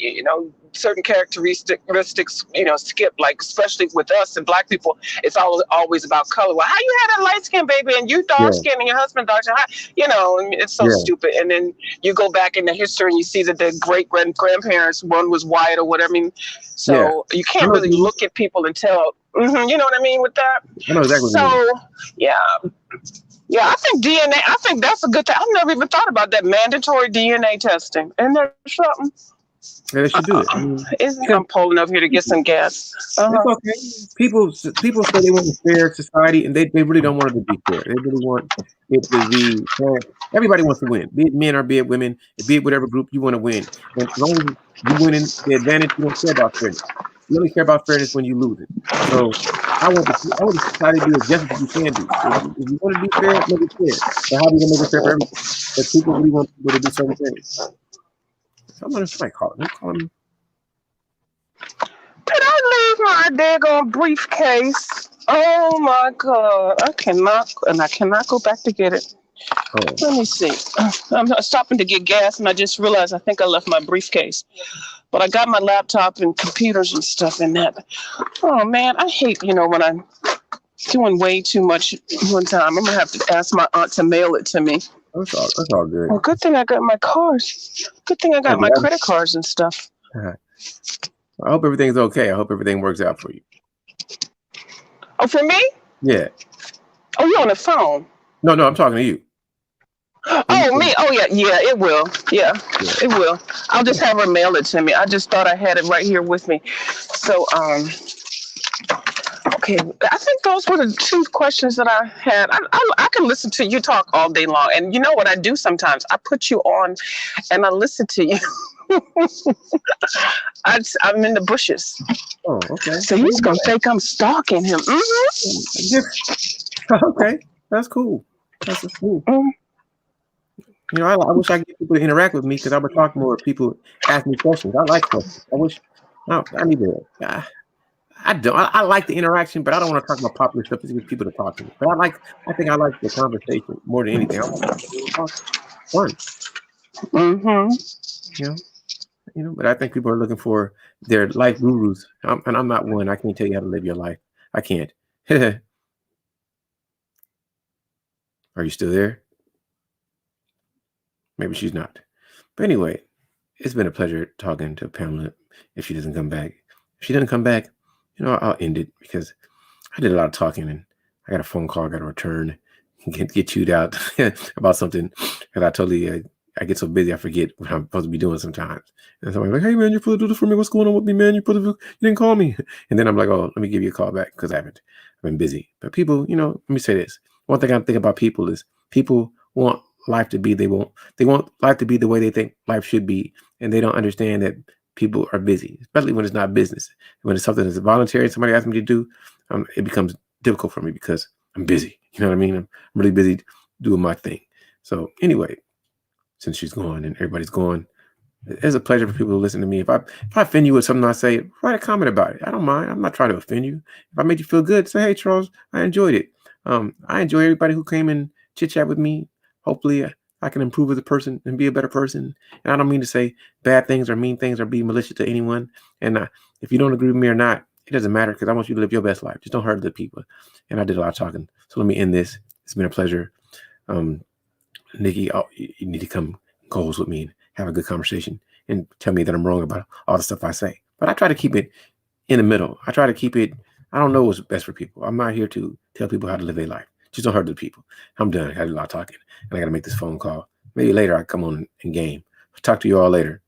certain characteristics, skip. Like especially with us and Black people, it's always about color. Well, how you had a light skinned baby and you dark skinned and your husband dark skinned? I mean, it's so stupid. And then you go back in the history and you see that the great grandparents, one was white or whatever. I mean, so you can't really look at people and tell. You know what I mean with that? I know exactly. So yeah, I think DNA. I think that's a good thing. I've never even thought about that mandatory DNA testing. Isn't there something? Yeah, they should do it. I'm pulling up here to get some gas. It's okay. People say they want a fair society, and they really don't want it to be fair. They really want it to be fair. Everybody wants to win, be it men or be it women, be it whatever group you want to win. And as long as you win in the advantage, you don't care about fairness. You only care about fairness when you lose it. So I want the society to do as justice as you can do. If you want to be fair, make it fair. But how do you make it fair for everybody? But people really want people to do certain things. Somebody calling. Who's calling me? Did I leave my daggone briefcase? Oh my God! I cannot go back to get it. Oh. Let me see. I'm stopping to get gas, and I just realized I think I left my briefcase. But I got my laptop and computers and stuff in that. Oh man, I hate when I'm doing way too much one time. I'm gonna have to ask my aunt to mail it to me. That's all good. Well, good thing I got my cards. Good thing I got my credit cards and stuff. I hope everything's okay. I hope everything works out for you. Oh, for me? Yeah. Oh, you're on the phone. No, I'm talking to you. Oh, me? Oh, yeah, it will. Yeah, it will. I'll just have her mail it to me. I just thought I had it right here with me. So, okay, I think those were the two questions that I had. I can listen to you talk all day long. And you know what I do sometimes? I put you on and I listen to you. I'm in the bushes. Oh, okay. So he's going to think I'm stalking him. Okay, that's cool. That's cool. I wish I could get people to interact with me because I would talk more if people ask me questions. I like questions. I need to. I like the interaction, but I don't want to talk about popular stuff. It's just people to talk to me. But I think I like the conversation more than anything. I want to talk fun. But I think people are looking for their life gurus, and I'm not one. I can't tell you how to live your life. I can't. Are you still there? Maybe she's not. But anyway, it's been a pleasure talking to Pamela. If she doesn't come back, I'll end it because I did a lot of talking and I got a phone call I got to return, get chewed out about something because I get so busy I forget what I'm supposed to be doing sometimes. And so I'm like, hey man, you're supposed to do this for me. What's going on with me, man? You didn't call me. And then I'm like, oh, let me give you a call back because I've been busy. But people, let me say this. One thing I think about people is people want life to be they want life to be the way they think life should be, and they don't understand that people are busy, especially when it's not business. When it's something that's voluntary, somebody asks me to do, it becomes difficult for me because I'm busy. You know what I mean? I'm really busy doing my thing. So anyway, since she's gone and everybody's gone, it's a pleasure for people to listen to me. If I offend you with something I say, write a comment about it. I don't mind. I'm not trying to offend you. If I made you feel good, say, hey Charles, I enjoyed it. I enjoy everybody who came and chit chat with me. Hopefully I can improve as a person and be a better person. And I don't mean to say bad things or mean things or be malicious to anyone. And if you don't agree with me or not, it doesn't matter, because I want you to live your best life. Just don't hurt the people. And I did a lot of talking. So let me end this. It's been a pleasure. Nikki, you need to come goals with me and have a good conversation and tell me that I'm wrong about all the stuff I say. But I try to keep it in the middle. I try to keep it, I don't know what's best for people. I'm not here to tell people how to live their life. Just don't hurt the people. I'm done. I had a lot of talking, and I got to make this phone call. Maybe later I come on and game. Talk to you all later.